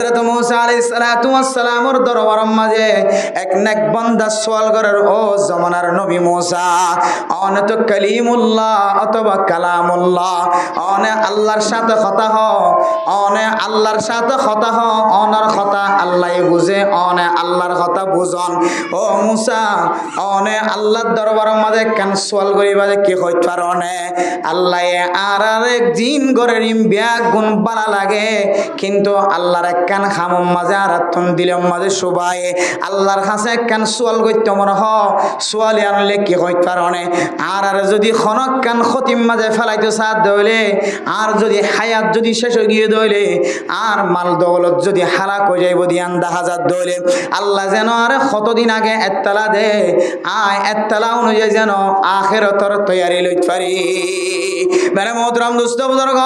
হযরত মুসা আলাইহিস সালাতু ওয়াস সালামের দরবারের মাঝে এক নেক বান্দা সওয়াল করার ও জমানার নবী মুসা অনে তো কালিমুল্লাহ অথবা কালামুল্লাহ অনে আল্লাহর সাথে কথা হ অনে আল্লাহর সাথে কথা হ অনার কথা আল্লাহ বুঝে অনে আল্লাহর কথা বুঝন ও মুসা অনে আল্লাহর দরবারের মাঝে কেন সওয়াল করিবা যে কি হইত পারনে আল্লাহ আর এক জিন গরের বিয়া গুণ বালা লাগে কিন্তু আল্লাহর কান খামম মাঝে আর আত্মন দিলম মাঝে সবাই আল্লাহর কাছে কান সোয়াল করতে মনে হ সোয়ালে আনলে কি হইত পারনে আর যদি খনক কান খতিম মাঝে ফেলাইতে সাথ দইলে আর যদি হায়াত যদি শেষ হয়ে গিয়ে দইলে আর মাল দৌলত যদি হালাক হয়ে যাইব দিয়ান 10,000 দইলে আল্লাহ যেন আর কতদিন আগে এত্তালা দে আয় এত্তালা অনুযায়ী যেন আখিরাতের তৈয়ারি লইতে পারি মেরে মোহতরম দোস্ত বুজুর্গ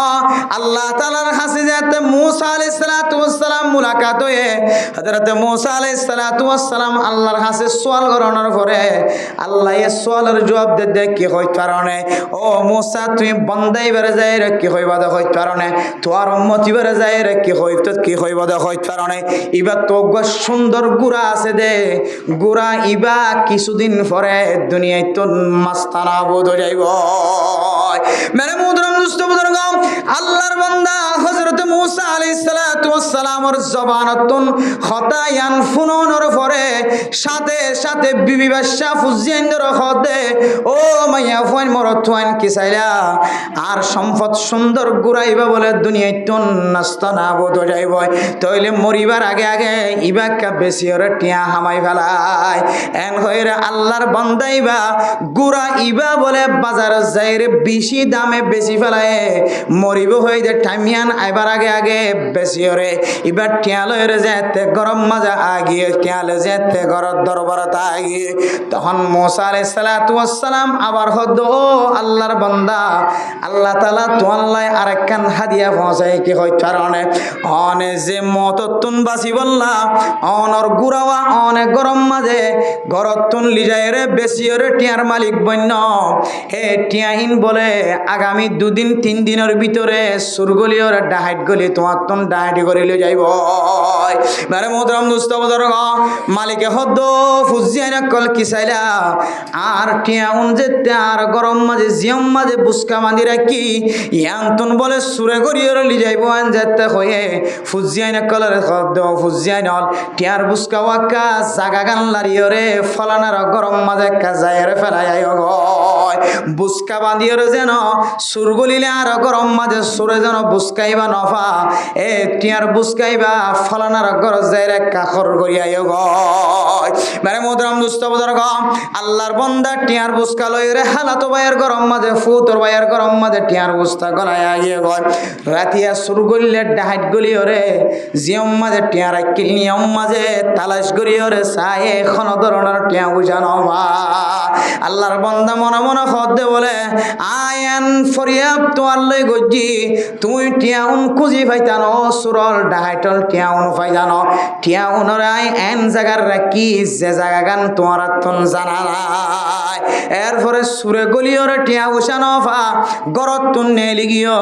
আল্লাহ তাআলার কাছে যেতে মুসা আলাইহিস সালাতু ওয়াস সালাম মুলাকাত হয়ে হযরত মুসা আলাইহিস সালাতু ওয়াস সালাম আল্লাহর কাছে সওয়াল করানোর পরে আল্লাহ এই সওয়ালের জবাব দে কি হইত পারনে ও মুসা তুই বন্দাই বেরে যায় রে কি হইবা দে হইত পারনে তোর উম্মতি বেরে যায় রে কি হইবা দে হইত পারনে ইবা তো সুন্দর গুড়া আছে দে গুড়া ইবা কিছুদিন পরে দুনিয়ায় তো মাস্তানা বোধ হয়ে যাইব মেরে মুহতরম দোস্ত বুজুর্গ আল্লাহর বান্দা হযরত মুসা আলাইহিস সালাতু ওয়াস সালামের জবানতুন খতায়ান ফুননের পরে সাথে সাথে বিবি বাদশা ফুজিয়ানর খদে ও মাইয়া ফুয়ান মরতুয়ান কি চাইলা আর সম্পদ সুন্দর গুরাইবা বলে দুনিয়ায় তো নাস্তানা বোধ যাইব তইলে মরিবার আগে আগে ইবাকা বেশি ওরে টিয়া হামাই ফেলায় এন হইরে আল্লাহর বান্দাইবা গুরা ইবা বলে বাজার যাইরে বেশি দামে বেশি ফেলায় মরিব হয়ে যে টাইমিয়ান আইবার আগে আগে বেশি ওরে এবার টিয়ালো এরে যেতে গরম মাজা আগিয়ে টিয়ালে যেতে গরর দরবারত আগিয়ে তখন মুসা আলাইহিস সালাতু ওয়াস সালাম আবার হদ ও আল্লাহর বান্দা আল্লাহ তাআলা তো আল্লাহ আরেকখান হাদিয়া পৌঁছায় কি হইত কারণে অনে যে মততুন বাসি বললা অনর গুরাওয়া অনে গরম মাঝে গরতুন লিজায় রে বেশি ওরে টিয়ার মালিক বন্য হে টিয়াইন বলে আগামী 2 দিন 3 দিনের ভিতরে সুরগলি ওর ডাহাইট গলি তোমার তন ডাহাইট করিলে যাইব মেরে মোহতরম দোস্ত বুজুর্গ মালিকে হদ ফুজিয়ানা কল কি চাইলা আর টিয়াউন যেতে আর গরম মাঝে জিয়ম মাঝে বুসকা বাঁধি রাখি ইয়ান্তন বলে সুরে গড়িয়ে লি যাইব আন যেতে হয়ে ফুজিয়ানা কলের হদ ফুজিয়ানল টিয়ার বুসকা ওয়াকা জাগা গান লারিয়ে রে ফলানার গরম মাঝে কাজায়ের ফেলাই গয় বুসকা বাঁধিয়ে যেন সুর গলিলে আর গরম মাঝে সুরে যেন বুসকাইবা নফা এ টিয়ার বুসকাইবা ফলানার গর যাইরে কাখর গড়িয়াই গয় মেরে মোহতরম দোস্ত বুজুর্গ আল্লাহর বান্দা টিয়ার বুসকা লই রে হালাতো ভাইয়ের গরম মাঝে ফুতর ভাইয়ের গরম মাঝে টিয়ার বুসকা গলায় আগিয়ে গয় রাতিয়া সুর গলিলে ডাহাইট গলি ওরে জিয়ম মাঝে টিয়ার কিল নিয়ম মাঝে তালাশ গড়ি ওরে চায় এখন ধরনের টিয়া বুঝানো আল্লাহর বান্দা মনে মনে হদে বলে আয়ান ফরিয়াব তো আল্লাহ গজ্জি তুই টিয়াউন খুঁজি পাইতানো সুরল ডাহাইটল টিয়াউন পাইতানো টিয়াউনর আই এন জায়গার রাখি যে জায়গা গান তোমার তন জানা নাই এরপরে সুরে গলিয়র টিয়া উষা নফা গরত তুন নেলি গিয়ে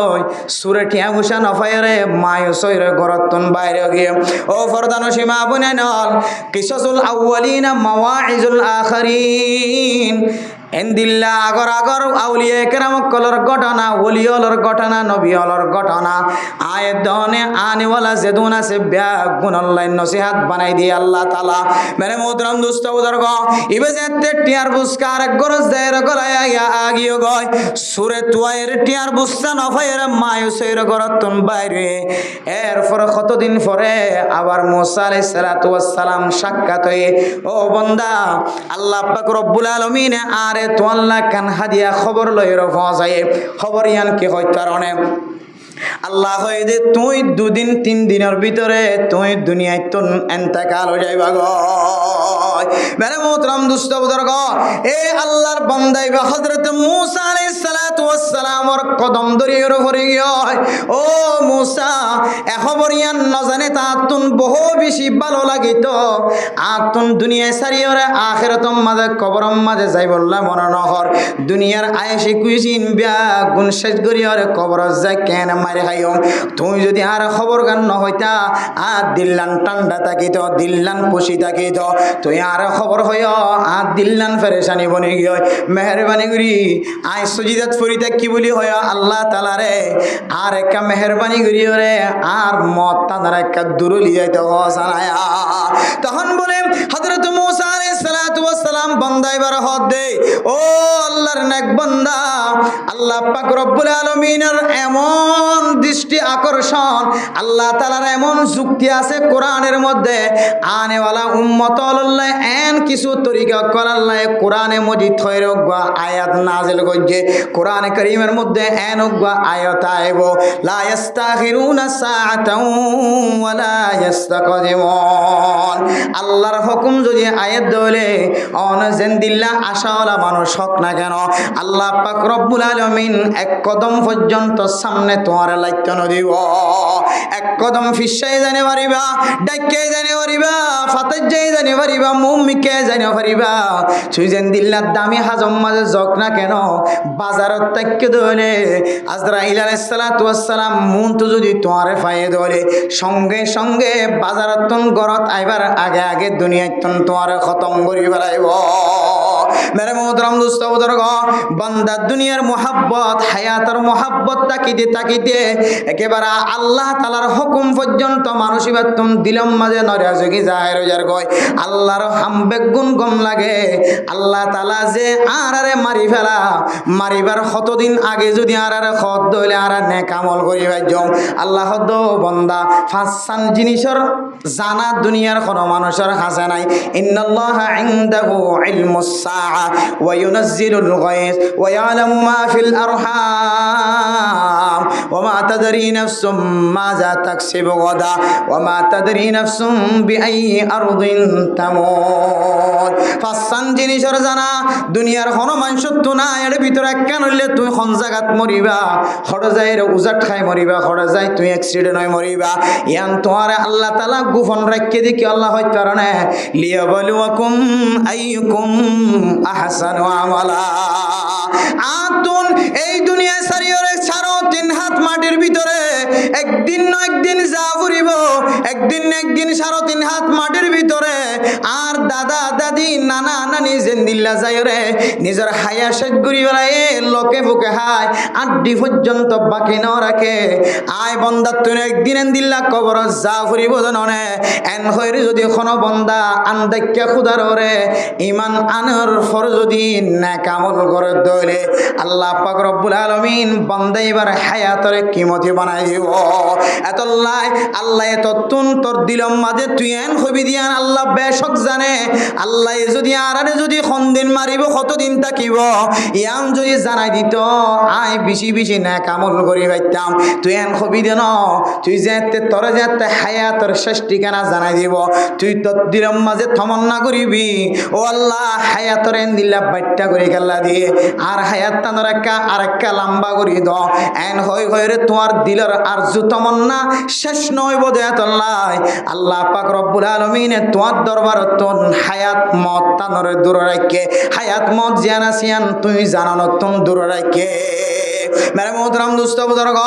সুরে টিয়া উষা নফায় রে মায় সৈরে গরত তুন বাইরে গিয়ে ও ফরদানো সীমা বুনে নল কিসাসুল আউয়ালিনা মাওয়াইজুল আখিরিন এন্দিল্লা আগর আগর আউলিয়া কেরাম কলর ঘটনা ওলিয়লর ঘটনা নবিয়লর ঘটনা আয়ে দনে আনেওয়ালা যেদুন আছে ব্যাগ গুণল্লাই নসিহাত বানাই দিয়ে আল্লাহ তাআলা মেরে মোহতরম দোস্ত বুজুর্গ ইবে যেতে টিয়ার বুসকার গরজ দেয়ের গলায় আগিয়ে গয় সুরে তুয়ায়ের টিয়ার বুসকা নফায়ের মায়ুসের গরতন বাইরে এরপর কতদিন পরে আবার মুসা আলাইহিস সালাতু ওয়াস সালাম সাক্ষাৎ হয়ে ও বান্দা আল্লাহ পাক রব্বুল আলামিন আর তো আল্লাহ কান হাদিয়া খবর লইর পৌঁছায় খবর ইয়ান কি হয় কারণে আল্লাহ হয়ে যে তুই 2 দিন 3 দিনের ভিতরে তুই দুনিয়ায় তো এন্তেকাল হয়ে যাইবা গো হয়। মেরে মোহতরম দুস্থ বুজুর্গ, এ আল্লাহর বান্দা বা হযরত মূসা আলাইহিস সালাতু ওয়াস সালামর কদম ধরিয়ে পড়ে গিয়ে, ও মূসা এখবরিয়ান নজানে তাতুন বহু বেশি ভালো লাগিত আতুন দুনিয়ায় সারিয়রে আখিরাতম মাঝে কবরম মাঝে যাই বললা মনে নহর দুনিয়ার আয়েশি কুইজিন বিয়া গুণ শেষ করিয়রে কবর যায় কেন মারে খাইও। তুমি যদি আর খবর গান নহইতা আর দিল্লান ঠান্ডা থাকিত দিল্লান পুষি থাকিত তুই আর খবর হইয় আর দিল্লান ফেরেশানি বনি গিয়ে। মেহরবানি করি আই সুজিদাত ফরিতা কি বলি হয় আল্লাহ তাআলা রে আর একটা মেহরবানি করি রে আর মত তানার একটা দূরলি যাইতে হসানায়া। তখন বলে হযরত মূসা আলাইহিস সালাতু ওয়াস সালাম বান্দা এবার হদ দে, ও আল্লাহর নেক বান্দা, আল্লাহ পাক রব্বুল আলামিনের এমন দৃষ্টি আকর্ষণ, আল্লাহ তাআলার এমন যুক্তি আছে কোরআনের মধ্যে আনেওয়ালা উম্মত আল্লাহ এন কিছু তরিকা করাল্লাহ কোরআনে মজিদ হইরক বা আয়াত নাজিল করছে। কোরআনে কারীমের মধ্যে এন বা আয়াত আইব লা ইস্তাখিরুনা সাআতাও ওয়া লা ইস্তাকদিমুন। আল্লাহর হুকুম যদি আয়াত দলে অন জেন্দিল্লা আশাওয়ালা মানুষ হক না কেন আল্লাহ পাক রব্বুল আলামিন এক কদম পর্যন্ত সামনে তোমার লাইত নদিব। এক কদম ফিসাই জানে পারিবা, ডাইকে জানে পারিবা, ফাতাজ যাই জানে পারিবা, মুমিকে জানে পারিবা। সুইজেন দিল্লার দামি হাজম মাঝে জক না কেন বাজারত তাক্কে দলে আজরাইল আলাইহিস সালাতু ওয়াস সালাম মুন তো যদি তোমারে ফায়ে দলে সঙ্গে সঙ্গে বাজারতন গরত আইবার আগে আগে দুনিয়াতন তোমারে খতম করি ফেলাইব। মেরে মোহতরম দোস্ত বুজুর্গ, বান্দা দুনিয়ার মোহাব্বত হায়াতের মোহাব্বত তাকিতে তাকিতে একেবারে আল্লাহ তাআলার হুকুম পর্যন্ত মানুষিবার তুম দিলম মাঝে নরিয়াজগি জাহের হইয়ার গয়। আল্লাহর হামবেগ গুণ গম লাগে আল্লাহ তাআলা যে আরে মারি ফেলা মারিবার কতদিন আগে যদি আরে খত দইলে আর নেক আমল করিবার যাও আল্লাহ দো বান্দা ফাসান জিনিসের জানা দুনিয়ার কোনো মানুষের কাছে নাই। ইন্নাল্লাহা ইনদাহু ইলমুস সাআ ওয়া ইউনাজ্জিলুল গায়স ওয়া ইয়ালামু মা ফিল আরহাম ওয়া মা তাদরি নাফসুম মাযা তাকসিবু গাদা ওয়া মা তাদরি নাফসুম বিআইয়ি আরদিন তামুত। ফাসান জিনিসের জানা দুনিয়ার কোনো মানুষ তো না, এর ভিতরে কেন হইলে তুই কোন জায়গাত মরিবা, হড় যাই উজাট খাই মরিবা, হড় যাই তুই অ্যাক্সিডেন্ট হয়ে মরিবা। ইয়ান তোমার আল্লাহ তাআলা গোপন রাখকে দেখি আল্লাহ হয় কারণে লিয়াবলুয়াকুম আইয়ুকুম আহসানু আমালা। আতুন এই দুনিয়ায় সারিয়রে ছাড়ো 3 হাত মাটির ভিতরে একদিন না একদিন যা ফুরিব, একদিন না একদিন 3.5 হাত মাটির ভিতরে আর দাদা দাদি নানা নানি জেন্দিল্লা যাইরে নিজের হায়া শেষ করি বেলায় লোকে বুকে হায় আড্ডি পর্যন্ত বাকি না রাখে। আয় বন্দা তুই একদিন দিল্লা কবর যা ফুরিব জাননে এন হইরে যদি কোনো বন্দা আন্দাক্যা খুদার ওরে ইমান আনর ফর যদি নেক আমল করে দইলে আল্লাহ পাক রব্বুল আলামিন বান্দা এবার হায়াতরে কিমতি বানাই দিব। এতলাই আল্লাহ এত তুন তোর দিলম মাঝে তুই এন হবি দিয়ান আল্লাহ বেশক জানে। আল্লাহ যদি আরারে যদি দিন মারিব কতদিন থাকিব ইয়াম যদি জানাই দিত আয় বেশি বেশি নেক আমল করি পাইতাম। তুই এন হবি দেন তুই যেতে তোর যেতে হায়াতর শেষ ঠিকানা জানাই দিব। তুই তোর দিলম মাঝে তমন্না করিবি ও আল্লাহ হায়াতর এন দিল্লা বাইটটা করে গেল্লা দিয়ে আর হায়াত তানোর আরেকটা লম্বা করি দ এন হই হইরে তোমার দিলের আর তমন্না শেষ নয় বোধে আল্লাহ আল্লাহ পাক রব্বুল আলামিন তোমার দরবার তোন হায়াত মত তানোরে দূর রাখে, হায়াত মত জিয়ানা সিয়ান তুই জানানো তুম দূর রাখে। মেরে মোহতরম দোস্ত বুজুর্গ,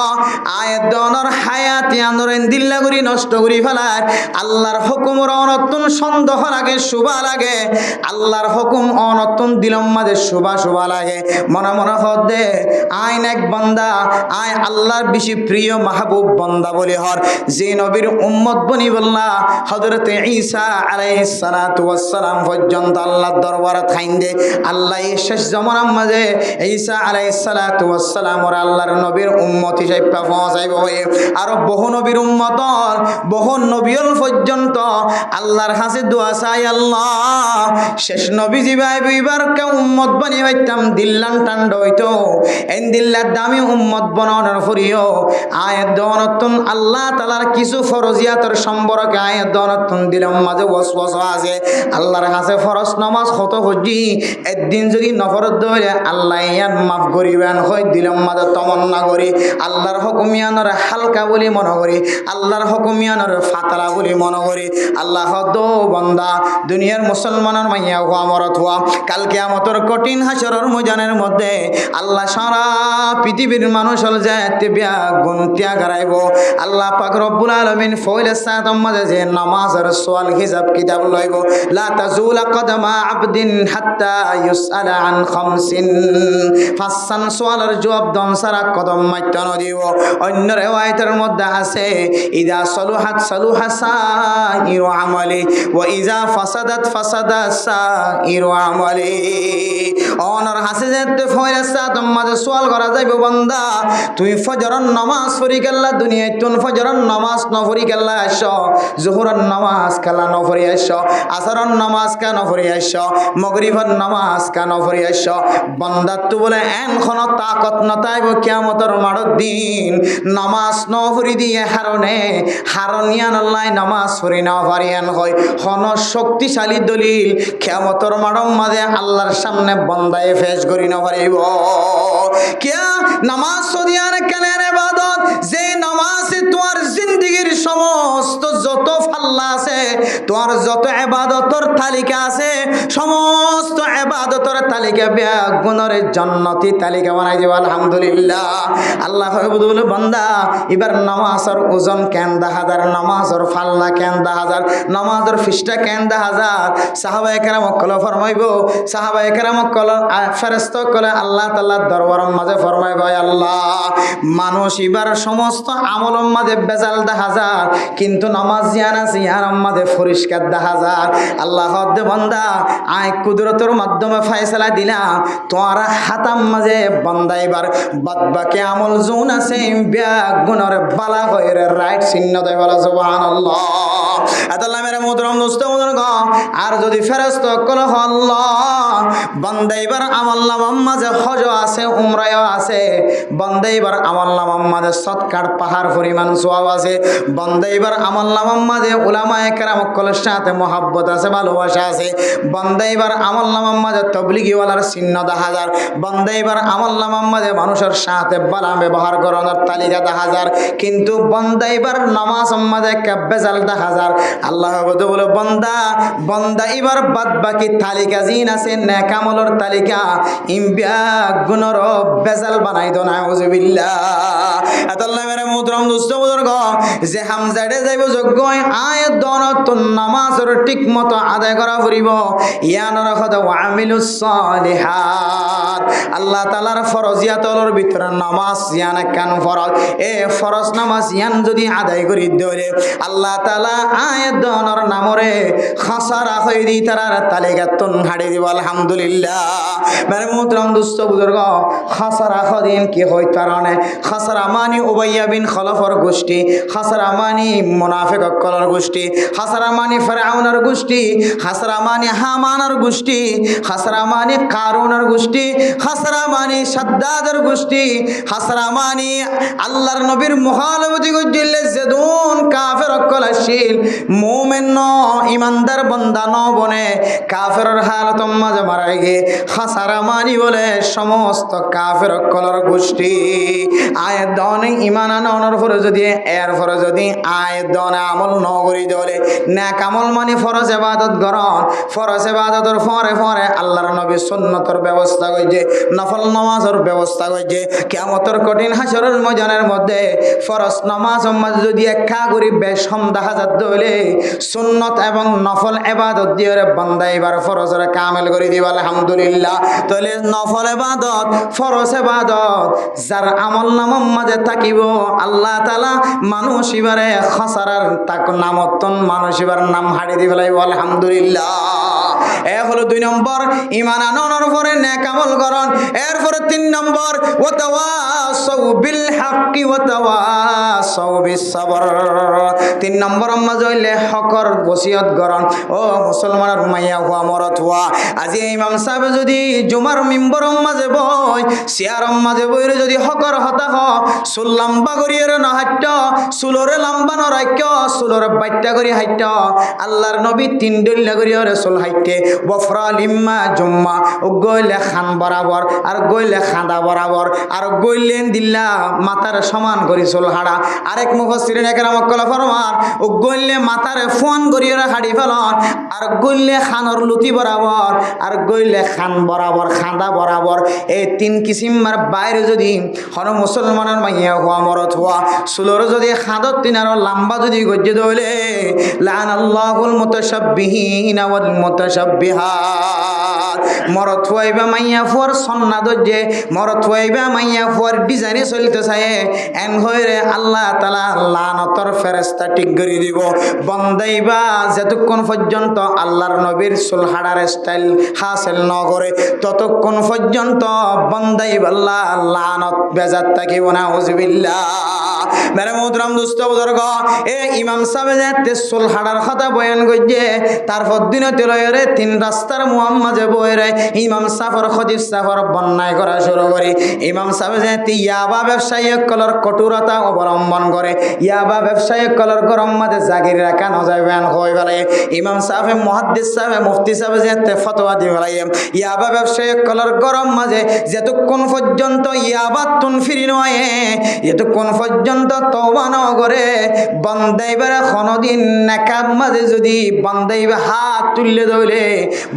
আয়াত দনর হায়াত ইয়ানরেন দিল্লা করি নষ্ট করি ফেলার আল্লাহর হুকুমের অনতুন সন্দেহ লাগে শুভা লাগে, আল্লাহর হুকুম অনতুন দিলম মাঝে শুভা শুভা লাগে। মনে মনে হদ দে আইন এক বান্দা আয় আল্লাহর বেশি প্রিয় মাহবুব বান্দা বলি হর যে নবীর উম্মত বনি বললা হযরত ঈসা আলাইহিস সালাতু ওয়াস সালাম পর্যন্ত আল্লাহর দরবারে থাইন দে। আল্লাহ শেষ জামানার মাঝে ঈসা আলাইহিস সালাতু ওয়াস সালাম আমরা আল্লাহর নবীর উম্মত হিসেবে পৌঁছাইব হয়ে আর বহু নবীর উম্মত বহু নবীল পর্যন্ত আল্লাহর কাছে দোয়া চাই আল্লাহ শেষ নবী জিবাই বিবার কে উম্মত বানিয়ে হইতাম দিল্লান টান্ড হইতো এই দিল্লার দামি উম্মত বনানোর ফুরিও আয়াত দনতুন আল্লাহ তাআলার কিছু ফরজিয়াতের সম্পর্কে আয়াত দনতুন দিলাম মাঝে ওয়াসওয়াসা আছে আল্লাহর কাছে ফরজ নামাজ কত হজি একদিন যদি নফরত ধরে আল্লাহ ইয়ান মাফ করিবেন হই দিলাম মাঝে তমন্না করি আল্লাহর হুকুমিয়ানর হালকা বলি মনে করি আল্লাহর হুকুমিয়ানর ফাতরা বলি মনে করি আল্লাহ দো বান্দা দুনিয়ার মুসলমানের মাইয়া হওয়া মরত হওয়া কাল কিয়ামতের কঠিন হাসরের ময়দানের মধ্যে আল্লাহ সারা পৃথিবীর মানুষ হল যায় বিয়া গুণ ত্যাগ হারাইব আল্লাহ পাক রব্বুল আলামিন ফয়লে সাতাম মাঝে যে নামাজের সওয়াল হিসাব কিতাব লইব লা তাজুলা কদমা আবদিন হাত্তা ইউসআলা আন খামসিন ফাসান সওয়ালের জবাব দন সারা কদম মাইতে নদিব অন্য রিওয়ায়াতের মধ্যে আছে ইদা সলুহাত সলুহা সাইরু আমালি ওয়া ইজা ফাসাদাত ফাসাদা সাইরু আমালি অনর হাসে যেতে ফয়লে সাতাম মাঝে সওয়াল করা যাইব বান্দা তুই ফজরের নামাজ পড়ি গেলা দুনিয়ায় তুন ফজরের নামাজ ন পড়ি গেলা আইস জোহরের নামাজ কালা ন পড়ি আইস আসরের নামাজ কেন পড়ি আইস মাগরিবের নামাজ কেন পড়ি আইস বান্দা তু বলে এনখন তাকত নতাইব কিয়ামতের মাড়র দিন নামাজ ন পড়ি দিয়ে হারনিয়ান আল্লাহ নামাজ পড়ি না পারিয়ান হয় হন শক্তিশালী দলিল কিয়ামতের মাড়র মাঝে আল্লাহর সামনে বান্দায়ে পেশ করি না পারিব কিয়া নামাজ সদিয়ার কেনের ইবাদত যে নামাজে তোমার জিন্দেগীর সমস্ত যত ফাল্লা আছে তোমার যত ইবাদতের তালিকা আছে সমস্ত ইবাদতের তালিকা বেগুনের জান্নাতি তালিকা বানাই দিব আলহামদুলিল্লাহ আল্লাহ বলে বান্দা এবার নামাজের ওজন কেন 10,000 নামাজের ফাল্লা কেন 10,000 নামাজের ফিসটা কেন 10,000 সাহাবায়ে কেরাম কলে ফরমাইব সাহাবায়ে কেরাম কলে ফেরেশতা কলে আল্লাহ তাআলার দরবারের মাঝে ফরমাইব আল্লাহ মানুষ এবার সমস্ত আমলের মাঝে বেজাল 10,000 কিন্তু নামাজ জিয়ান আছে ইয়ার মাঝে পরিষ্কার 10,000 আল্লাহ দে বান্দা আয় কুদরতের মাধ্যমে ফয়সালা দিলাম তোমার হাতাম মাঝে বান্দা এবার বাদবাকি আমল জুন আছে বেগুনের বালা কইরে রাইট চিহ্ন দেয় বলা সুবহানাল্লাহ আল্লাহ মেরে মুহতারাম দোস্ত বুজুর্গ আর যদি ফেরেশতা কল আল্লাহ বান্দা এবার আমল নামার মাঝে হজ আছে উমরাও আছে বান্দা এবার আমল নামার মাঝে সৎকার পাহাড় পরিমাণ সওয়াব আছে বান্দা এবার আমল নামার মাঝে উলামায়ে কেরাম কলের সাথে মহব্বত আছে ভালোবাসা আছে বান্দা এবার আমল নামার মাঝে তাবলীগীওয়ালার চিহ্ন 10,000 বান্দা এবার আমল নামার মাঝে মানুষের সাথে ভালো ব্যবহার করানোর তালিকা 10,000 কিন্তু বান্দা এবার নামাজ মাঝে বেজাল 10,000 আল্লাহ বলে বান্দা এবার বাদ বাকি তালিকা জিন আছে নেক আমলের তালিকা ইমবিয়া গুণর বেজাল বানাই দো নাউজুবিল্লাহ আল্লাহ মেরে মুহতারাম দোস্ত বুজুর্গ যে হামজাড়ে যাইব যোগ্য আয়াত দনত নামাজের ঠিকমতো আদায় করা পড়িব ইয়ানর কথা ওয়ামিলুস সালিহাত আল্লাহ তাআলার ফরজিয়াতর ভিতরে নামাজ ইয়ান কেন ফরজ এ ফরজ নামাজ ইয়ান যদি আদায় করি ধরে আল্লাহ তাআলা আয়াত দনর নামরে খাসারা হই দি তারার তালিকাতুন হাড়ি দিব আলহামদুলিল্লাহ মেরে মুহতারাম দোস্ত বুজুর্গ খাসারা খদিন কি হই তারানে খাসারা মানি উবাইয়া বিন খলফর গোষ্ঠী খাসারা মানি মুনাফিক কলর গোষ্ঠী খাসারা মানি ফিরআউনের গোষ্ঠী খাসারা মানি হামানের গোষ্ঠী খাসারা মানি কারুনের গোষ্ঠী খাসারা মানি সাদ্দাদের গোষ্ঠী খাসারা মানি আল্লাহর নবীর মুখালফতি গজ্জিলে জেদুন কাফের কলাশিল মুমিন ন ইমানদার বান্দা ন বনে কাফেরের হালত মাঝে মারাই গে খাসারা মানি বলে সমস্ত কাফের কলর গোষ্ঠী আয়াত দনে ইমান আনানোর পরে যদি এর পরে যদি আয়াত দনে আমল ন করি দলে নেক আমল মানে ফরজ ইবাদত গ্রহণ ফরজ ইবাদতের পরে পরে আল্লাহর নবী সুন্নতের ব্যবস্থা কইছে নফল নামাজের ব্যবস্থা কইছে কিয়ামতের কঠিন হাসরের ময়দানের মধ্যে ফরজ নামাজ যদি একা করি বেশ কম 10,000 দলে সুন্নত এবং নফল ইবাদত দিয়ে বান্দা এবার ফরজের কামেল করে দিব আলহামদুলিল্লাহ তাহলে নফল ইবাদত ফরজ ইবাদত যার আমল নামার মাঝে থাকিব আল্লাহ তাআলা মানুষ এবারে খাসারার তাক নামতন মানুষ এবার নাম হারিয়ে দিবে আলহামদুলিল্লাহ এ হলো 2 নম্বর ঈমান আনানোর পরে নেক আমল করুন। এরপরে 3 নম্বর ওয়াতাওয়াসাউ বিল হাক্কি ওয়াতাওয়াসাউ বিস সাবর। 3 নম্বর আম্মা জইলে হকর ওসিয়ত করুন। ও মুসলমানের মাইয়া হুয়া মরত হুয়া, আজি ইমাম সাহেব যদি জুমার মিম্বরের মাঝে বই, চেয়ারের মাঝে বইরে যদি হকর হতা হ, চুল লম্বা করিয়ে না হাইট, চুলরে লম্বা ন রাখ্য, চুলরে বাইটা করি হাইট, আল্লাহর নবী 3 ডল্লা করিয়ে চুল হাইটে বফরা লিম্মা জুম্মা, ও গইলে খান বরাবর আর গইলে খাঁদা বরাবর আর গইলেন দিল্লা মাথার সমান করি চুল হাড়া। আরেক মুফাসসিরিন একরাম কলা ফরমান ও গইলে মাথারে ফোন করিয়ে হাড়ি ফেলন, আর গইলে খানর লুতি বরাবর আর গইলে খান বরাবর খাঁদা বরাবর। এই 3 কিসিমার বাইরে যদি হন মুসলমানের মাইয়া হওয়া মরত হওয়া চুলর যদি খাঁদত 3 আর লম্বা যদি গজ্জে দইলে লানাল্লাহুল মুতাশাব্বিহিনা ওয়াল মুতাশাব্বিহাত। মরত হইবা মাইয়া ফুয়ার সন্নাদ যে মরত হইবা মাইয়া ফুয়ার ডিজাইনে চলতে চায় এন হইরে আল্লাহ তাআলা লানতর ফেরেশতা ঠিক করে দিব। বন্দাইবা যতক্ষণ পর্যন্ত আল্লাহর নবীর চুল হাড়ার স্টাইল হাসিল ন করে ততক্ষণ পর্যন্ত বন্দাইবা আল্লাহ লানত বেজাত থাকিব না। উযবিল্লাহ। মেরে মোহতরম দোস্ত বুজুর্গ, এ ইমাম সাহেব যে চুল হাড়ার কথা বয়ান করছে, তারপর দিনতে লয়রে 3 রাস্তার মুহাম্মাদে বইরে ইমাম সাফর খতিব সাফর বন্যায় করা শুরু করে। ইমাম সাহেব যে ইয়াবা ব্যবসায়ী কলর কঠোরতা অবলম্বন করে, ইয়াবা ব্যবসায়ী কলর গরম মাঝে জাগির রাখা নজাবেন হয়ে বেলায় ইমাম সাহেব মুহাদ্দিস সাহেব মুফতি সাহেব যে ফতোয়া দিয়ে বেলায় ইয়াবা ব্যবসায়ী কলর গরম মাঝে যতক্ষণ পর্যন্ত ইয়াবা তুন ফিরি নয়, যতক্ষণ পর্যন্ত তওবা না করে বন্দাইবারে কোনদিন নেকার মাঝে যদি বন্দাইবা হাত তুললে ধরে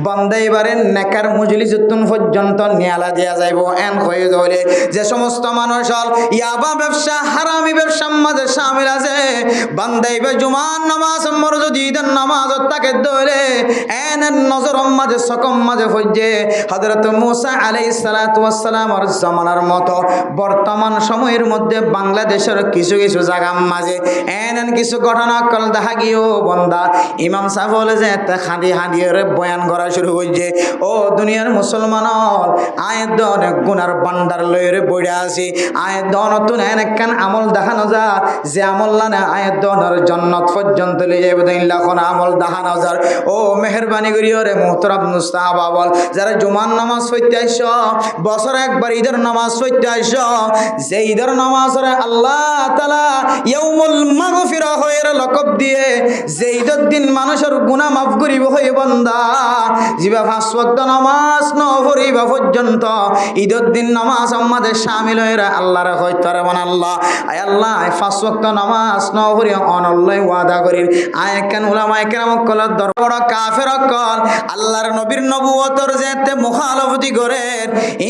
বন্দাইবারে নেকার মজলিস তুন পর্যন্ত নিয়ালা দেয়া যাইব এন হয়ে ধরে। যে সমস্ত মানুষ হল ইয়াবা ব্যবসা হারামি ব্যবসার মাঝে শামিল আছে, বন্দাইবা জুমার নামাজ মরজুদ ঈদের নামাজ তাকে ধরে এন নজর মাঝে সকম মাঝে হইছে হযরত মুসা আলাইহিস সালাতু ওয়াস সালামের জামানার মতো বর্তমান সময়ের মধ্যে বাংলাদেশের কিছু কিছু জায়গা মাঝে এন কিছু ঘটনা কল দেখা গিয়েও বন্দা ইমাম সাহেব বলে যে এত হাঁদি হাঁদিয়ে বয়ান করা শুরু হয়েছে। ও দুনিয়ার মুসলমান আয়ের দন গুনার বান্ডার লইরে বইরা আছি, আয়ের দন নতুন একখান আমল দেখানো যা যে আমল না আয়ের দনের জন্নত পর্যন্ত লিয়ে যাবে লাখন আমল দেখানো যার। ও মেহরবানি করিও রে মোহতরম মুস্তাহাবা বল, যারা জুমার নামাজ পড়তে আইস, বছর একবার ঈদের নামাজ পড়তে আইস, যে ঈদের নামাজ রে আল্লাহ তাআলা ইয়াউমুল মাগফিরা হয়ে লকব দিয়ে যে ঈদের দিন মানুষের গুনাহ মাফ করিব হয়ে বান্দা জিবা 5 ওয়াক্ত নামাজ ন পড়িবা পর্যন্ত ঈদের দিন নামাজ আমাদের শামিল হয়ে আল্লাহর হইতারে মান আল্লাহ আয় আল্লাহ 5 ওয়াক্ত নামাজ ন পড়ি অনল্লাই ওয়াদা করি আয় কেন উলামায়ে কেরাম কল দরবড় কাফের কল আল্লাহর নবীর নবুয়তর যেতে মুখালফতি করে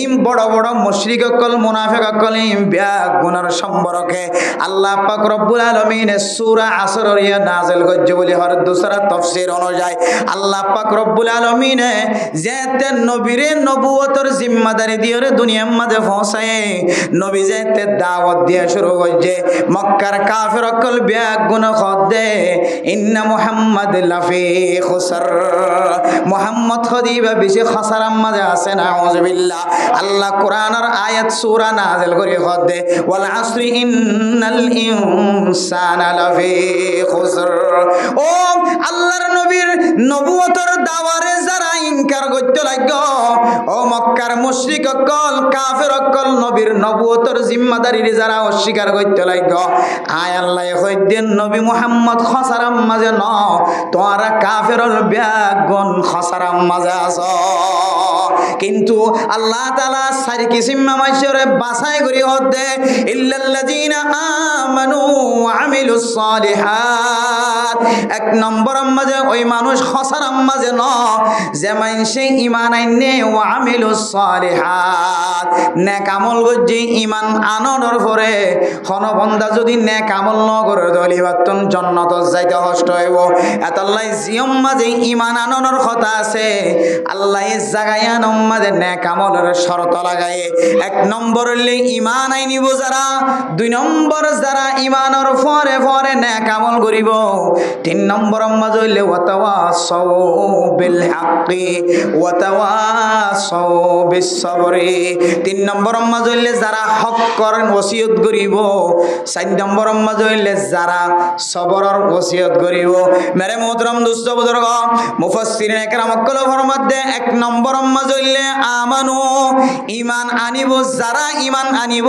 ইম বড় বড় মুশরিক কল মুনাফিক কল ইম বিয়া গুনার সম্পর্কে আল্লাহ পাক রব্বুল আলামিন সূরা আসর ইয়া নাযিল করছে বলে হর দুসরা তাফসীর অনুযায়ী আল্লাহ পাক রব্বুল আলামিন যেতে নবীর নবুয়তর জিম্মাদারি দিয়ে দুনিয়ার মধ্যে পৌঁছায় নবী যেতে দাওয়াত দিয়ে শুরু করছে মক্কার কাফের কল বিয়া গুনাহ খদে ইন্না মুহাম্মাদ লাফি খুসর মুহাম্মদ খদিবা বেশি খসারার মাঝে আছে না আউযুবিল্লাহ। আল্লাহ কোরআনের আয়াত সূরা নাযিল করে খদে ওয়াল আসরি ইন্নাল ইনসানা লাফি খুসর। ও আল্লাহর নবীর নবুয়তর দাওয়ারে যারা ইনকার করতে লাগো, ও মক্কার মুশরিক কল কাফের কল নবীর নবুয়তর জিম্মাদারি যারা অস্বীকার করতে লাগো, আয় আল্লাহ কইতেন নবী মুহাম্মদ খসারার মাঝে ন তোরা কাফেরল ব্যাগুন খসারার মাঝে আছো। কিন্তু আল্লাহ তাআলা সারি কিসিম মাইশরে বাছাই করি হদে ইল্লাল্লাযিনা আমানু ওয়া আমিলুস সালিহাত। 1 নম্বর মাঝে ওই মানুষ খসারার মাঝে ন যে মানুষে ঈমান আইনে ওয়া আমিলুস সালিহাত নেক আমল গজি ঈমান আনর পরে কোন বান্দা যদি নেক আমল ন করে দলিবাতন জান্নাত যাইতে কষ্ট হইব। এত আল্লাহ জিয়ম মাঝে ঈমান আনর কথা আছে, আল্লাহ এই জায়গায় জাহান্নাম মাঝে নেক আমলের শর্ত লাগায়। এক নম্বর হইলে ঈমান আইনিব যারা, দুই নম্বর যারা ঈমানের পরে পরে নেক আমল করিব, তিন নম্বর মাঝে হইলে ওয়াতাওয়াসাউ বিল হাক্কি ওয়াতাওয়াসাউ বিস সবরি, তিন নম্বর মাঝে হইলে যারা হক করেন ওসিয়ত করিব, চার নম্বর মাঝে হইলে যারা সবরের ওসিয়ত করিব। মেরে মোহতরম দোস্ত বুজুর্গ, মুফাসসিরিন একরাম কল ফরমাতে এক নম্বর মাঝে হইলে আমানু, ঈমান আনিব যারা ঈমান আনিব,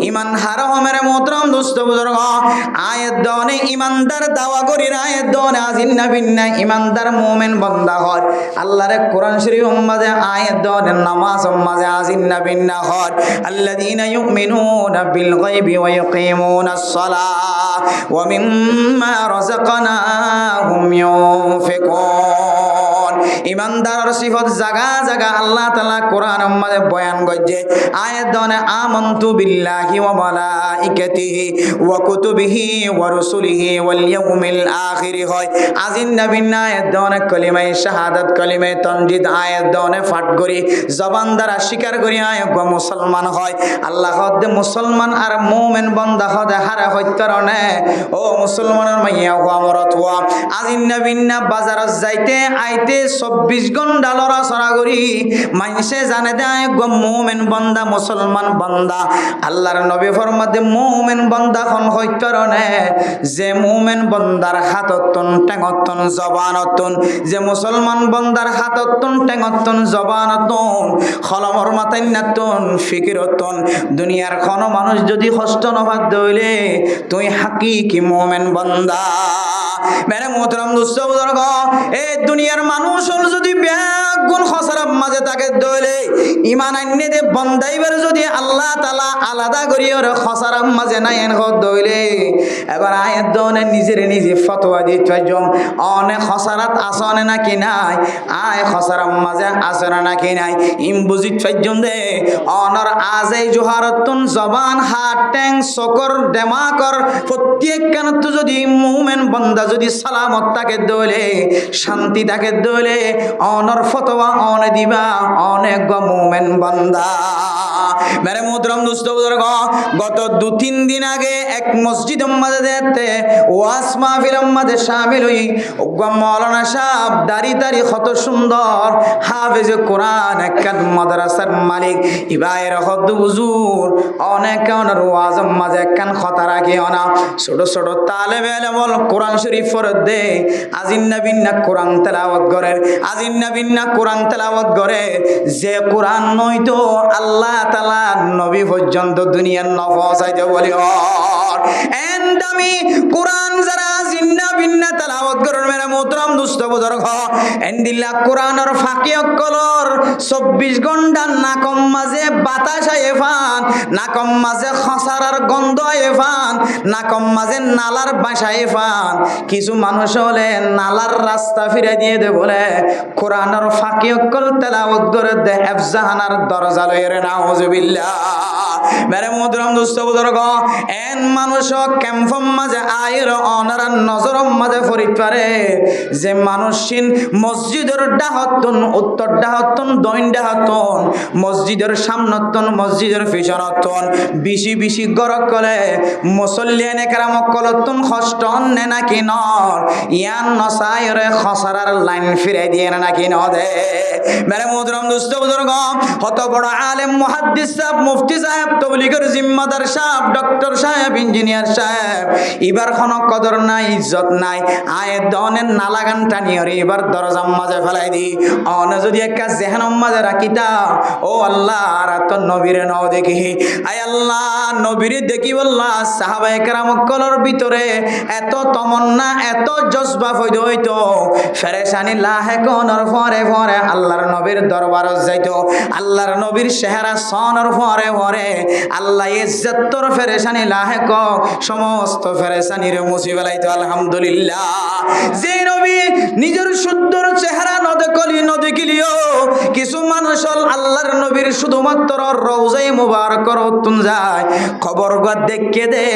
ঈমান হারা মেরে মোহতরম দোস্ত বুজুর্গ, আয়াত দনে ঈমানদার দাওয়া করি না, আয়াত দনে আজিন্না বিন্না ঈমানদার মুমিন বান্দা হয়। আল্লাহর কোরআন শরীফ মাঝে আয়াত দনে নামাজ মাঝে আজিন্না বিন্না হয়। আল্লাযীনা ইউমিনুনা বিল গায়বি ওয়া ইউকিমুনাস সালাহ ওয়া মিম্মা রাযাকনাহুম ইউনফিকুন। ঈমানদারের সিফত জায়গা জায়গা আল্লাহ তাআলা কোরআনের মাঝে বয়ান করছে। আয়াত দনে আমানতু বিল্লাহি ওয়া মালাইকাতিহি ওয়া কুতুবিহি ওয়া রুসুলিহি ওয়াল ইয়াউমিল আখির হয়। আজিন নবিনা আয়াত দনে কলিমায়ে শাহাদাত কলিমায়ে তানজিদ আয়াত দনে পাঠ করি জবান দ্বারা স্বীকার করি আয়াত মুসলমান হয়। আল্লাহ হদে মুসলমান আর মুমিন বান্দা হদে হারা হইতরনে ও মুসলমানের মাইয়া হওয়া মরত হওয়া। আজিন নবিনা বাজারত যাইতে আইতে 24 ঘন্টা লড়াচড়া করি মানুষে জানে দেয় গো মুমিন বান্দা মুসলমান বান্দা। আল্লাহর নবী ফরমাতে মুমিন বান্দা খন হইতরনে যে মুমিন বান্দার হাততন টেঙতন জবানতন, যে মুসলমান বান্দার হাততন টেঙতন জবানতন খলমর মাতাইনাতন ফিকিরতন দুনিয়ার কোন মানুষ যদি কষ্ট নবাদ দইলে তুই হাকিকি মুমিন বান্দা। মেরে মোহতরম দোস্ত বুজুর্গ, এই দুনিয়ার মানুষ হল যদি ব্যাগুণ খসরাব মাঝে তাকে দইলে ঈমান আইনে দে বন্দাইবার যদি আল্লাহ তাআলা আলাদা করি ওর খসরাব মাঝে নাই এন দইলে এবার আয়াত দনে নিজের নিজে ফতোয়া দিতে জম অনেক খসরাত আসনে নাকি নাই, আয় খসরাব মাঝে আসনে নাকি নাই ইম বুঝিত ফাইজম দে অনর আজে জোহারতুন জবান হাত ট্যাং সকর দেমাকর প্রত্যেক কানত যদি মুমিন বান্দা যদি সালামত তাকে দইলে শান্তি তাকে দইলে অনর ফতোয়া অনে দিবা অনেক মুমিন বান্দা। মেরে মোহতরম দোস্ত বুজুর্গ, গত 2-3 দিন আগে এক মসজিদ মাঝে যেতে ওয়াজ মাহফিল মাঝে শামিল হই মাওলানা সাহেব দাড়ি দাড়ি কত সুন্দর হাফেজ কোরআন একখান মাদ্রাসার মালিক ইবায়ের হদ হুজুর অনেক অনার ওয়াজ মাঝে একখান কথা রাখি অনা ছোট ছোট তালেবে ইলম কোরআন শরীফ পড়ে দে আজিন নবিনা কোরআন তেলাওয়াত করে, আজিন নবিনা কোরআন তেলাওয়াত করে যে কোরআন নয়তো আল্লাহ তাআলা নবী পর্যন্ত দুনিয়ার নফসাইতে বলি এন্ড আমি কোরআন যারা জিন্না বিন্না তেলাওয়াত করেন মেরে মোহতরম দোস্ত বুজুর্গ এন্ডিল্লা কোরআনের ফাঁকি অকলর 24 ঘন্টা নাকম মাঝে বাতাস আয়ে ফান, নাকম মাঝে খসারার গন্ধ আয়ে ফান, নাকম মাঝে নালার বাসায় ফান। কিছু মানুষ হলে নালার রাস্তা ফিরে দিয়ে দে বলে কোরআনের ফাঁকি অকল তেলাওয়াত করে দে এফজাহানার দরজা লইরে নাউজুবিল্লাহ। মেরে মোহতরম দোস্ত বুজুর্গ এন মানুষ ক্যাম্পম মাঝে আয়ের অনারার নজর মাঝে ফরিদ পারে যে মানুষিন মসজিদের ডাহতন উত্তর ডাহতন দইন ডাহতন মসজিদের সামনতন মসজিদের পিছনতন বেশি বেশি গরক করে মুসল্লিয়ান একরাম কলতন কষ্ট নে নাকি নর ইয়ান নসায়রে খসরার লাইন ফিরে দিয়ে নাকি ন দে। মেরে মোহতরম দোস্ত বুজুর্গ কত বড় আলেম মুহাদ্দিস সাহেব মুফতি সাহেব তবলিগের জিম্মাদার সাহেব ডক্টর সাহেব ইঞ্জিনিয়ার সাহেব এবার কোনো কদর নাই ইজ্জত নাই আয়ে দনের নালাগান টানিয়রে এবার দরজার মাঝে ফেলাই দি অন যদি একটা জেহানম মাঝে রাখিতা ও আল্লাহ আর তো নবীরে নাও দেখি আয় আল্লাহ নবীরে দেখি বললা সাহাবায়ে কেরাম কলর ভিতরে এত তমন্না এত জজবা হইতো হইতো ফেরেশানি লাহে কোনর পরে পরে আল্লাহর নবীর দরবারত যাইতো আল্লাহর নবীর চেহারা সনর পরে পরে আল্লাহ ইজ্জত তোর ফেরেশানি লাহে ক সমস্ত ফেরেশানিরে মুছি ফেলাইতো আলহামদুলিল্লাহ। যে নবী নিজের সুন্দর চেহারা নদেকলি নদেকিলিও কিছু মানুষ মানুষ হল আল্লাহর নবীর শুধুমাত্র রওজায়ে মুবারকর উত্তম যায় খবর দেখে দে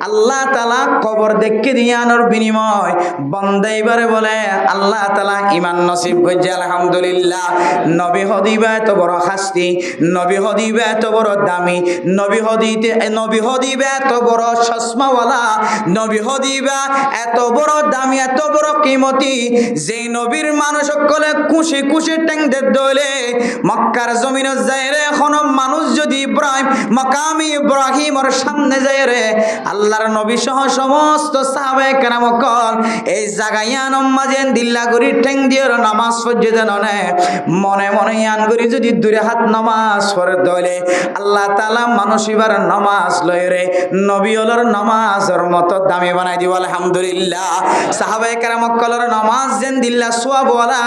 আল্লাহ তাআলা খবর দেখে দিয়ানোর বিনিময় বান্দা এবারে বলে আল্লাহ তাআলা ঈমান নসিব করছে আলহামদুলিল্লাহ। নবী হদিবা এত বড় শাস্তি, নবী হদিবা এত বড় দামি, নবী হদিবা এত বড় চশমাওয়ালা, নবী হদিবা এত বড় দামি, এত বড় কিমতি, যে নবীর মানুষ সকলে খুশি খুশি ট্যাংদের দলে মক্কার জমিনে যায় রে। এখন মানুষ যদি ইব্রাহিম মাকামি ইব্রাহিমের সামনে যায় রে, আল্লাহর নবী সহ সমস্ত সাহাবায়ে কেরাম কল এই জায়গায় মাঝে দিল্লা করি ঠ্যাং দিয়ে নামাজ পড়তে ননে মনে মনে ইয়ান করি যদি দূরে হাত নামাজ পড়ে দলে আল্লাহ তাআলা মানুষ এবার নামাজ লয় রে নবী হলর নামাজের মতো দামি বানাই দিব আলহামদুলিল্লাহ। সাহাবায়ে কেরাম কলর নামাজ যেন দিল্লা সোয়াবওয়ালা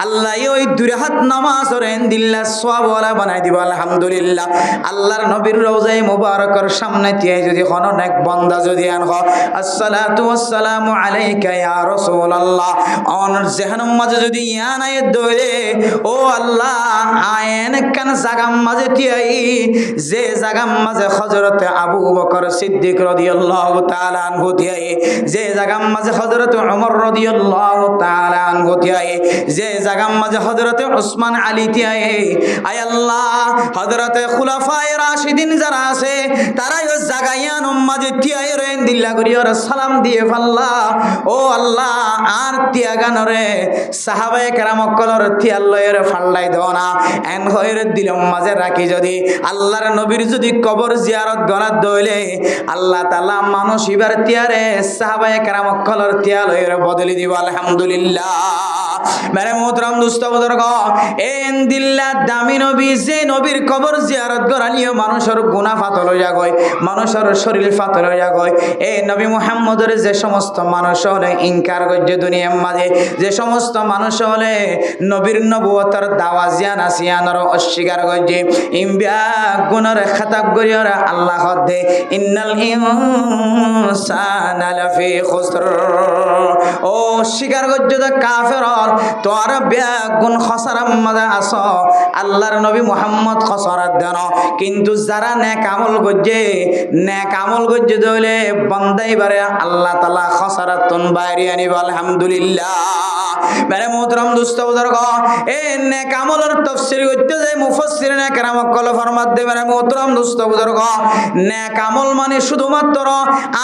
আল্লাহ ওই দূরে হাত নামাজ ওরেন দিল্লা সোয়াবওয়ালা বানাই দিব আলহামদুলিল্লাহ। আল্লাহর নবীর রওজায়ে মুবারকের সামনে দিয়ে যদি কোন এক বান্দা যদি আন আসসালাতু ওয়াসসালামু আলাইকা ইয়া রাসূলুল্লাহ অন জেহানুম মাঝে যদি ইয়ান আয়াত দরে ও আল্লাহ আয়েন কান জাগাম মাঝে তিয়াই যে জাগাম মাঝে হযরত আবু বকর সিদ্দিক রাদিয়াল্লাহু তাআলা আনহু তিয়াই, যে জাগাম মাঝে হযরত ওমর রাদিয়াল্লাহু তাআলা আনহু তিয়াই, যে জাগাম মাঝে হযরত উসমান আলী তিয়াই, আয় আল্লাহ হযরত খুলাফায়ে রাশিদিন যারা আছে তারাই ওই জাগায়ান মাঝে তিয়াই রেন দিল্লা করি ওর সালাম দিয়ে ফাল্লা ও আল্লাহ আর তিয়াগানরে সাহাবায়ে কেরাম কলর তিয়াল্লয়ের ফাল্লাই দাও না এন হয়ের দিলম মাঝে রাখি যদি আল্লাহর নবীর যদি কবর জিয়ারত গলাত দইলে আল্লাহ তাআলা মানুষ ইবার তিয়ারে সাহাবায়ে কেরাম কলর তিয়ালয়ের বদলি দিব আলহামদুলিল্লাহ। মেরে মোহতরম দোস্ত বুজুর্গ এন দিল্লা দামি নবী যে নবীর কবর জিয়ারত গরালিও মানুষের গুনাহ ফাতল হইয়া গয়, মানুষের শরীর ফাতল হইয়া গয়। এই নবী মুহাম্মদের যে সমস্ত মানুষ হলে ইনকার করছে দুনিয়ার মাঝে, যে সমস্ত মানুষ হলে নবীর নবুয়তের দাওয়া জিয়ান আসিয়ানর অস্বীকার করছে ইমবিয়া গুনার খাতাব করিয়র আল্লাহ দে ইন্নাল ইনসানা লাফি খুসর ও স্বীকার করছে তো কাফের তোর বেগুন খসরার মাঝে আস আল্লাহর নবী মুহাম্মদ খসরাত দেন। কিন্তু যারা নেক আমল করছে নেক আমল করছে দলে বান্দাইবারে আল্লাহ তাআলা খসরাতুন বাইরে আনিব আলহামদুলিল্লাহ। মেরে মোহতরম দোস্ত বুজুর্গ এই নেক আমলের তাফসীর করতে যায় মুফাসসিরিনে কেরাম কল ফরমাত দে মেরে মোহতরম দোস্ত বুজুর্গ নেক আমল মানে শুধুমাত্র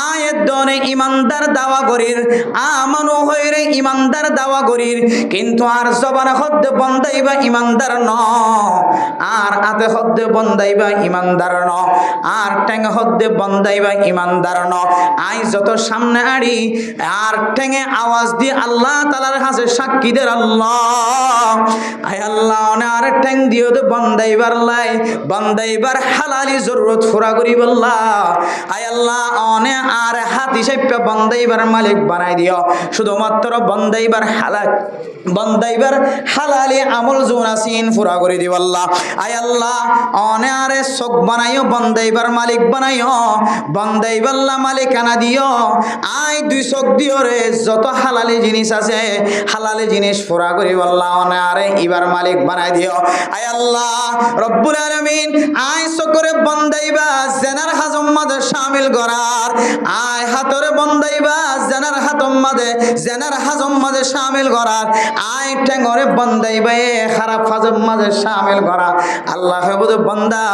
আয়াত দনে ইমানদার দাওয়া করির আমানু হইরে ইমানদার দাওয়া করির কিন্তু আর জবান হদ্দ বন্দাইবা ইমানদার ন আর আতে হদ্দ বন্দাইবা ইমানদার ন আর ঠ্যাং হদ্দে বন্দাইবা ইমানদার ন আই যত সামনে আড়ি আর ঠ্যাঙে আওয়াজ দিয়ে আল্লাহ তাআলার কাছে সাক্ষী দের আল্লাহ আয় আল্লাহ আর ঠ্যাং দিও তো বন্দাইবার লাই বন্দাইবার হালালি জরুরত পুরা করিব আল্লাহ আয় আল্লাহ অনে আর হাত হিসাবে বন্দাইবার মালিক বানাই দিও শুধুমাত্র বন্দাইবার হালালি আমল জুনাসিন পুরা করে দিও আল্লাহ আয় আল্লাহ অনে আরে চোখ বানাইও বন্দাইবার মালিক বানাইও বন্দাইবাল্লা মালিক আনা দিও আয় দুই চোখ দিও রে যত হালালি জিনিস আছে হালালি জিনিস পুরা করি আল্লাহ অনে আরে ইবার মালিক বানাই দিও আয় আল্লাহ রব্বুল আলামিন আয় চোখরে বন্দাইবা জেনার হাজম মাঝে শামিল করার আয় হাতরে বন্দাইবা জেনার হাতম মাঝে জেনার হাজম মাঝে শামিল করার আয় ঠ্যাঙরে বন্দাইবা এ খারাপ হাজম মাঝে শামিল করা আল্লাহ হেবুদ বন্দা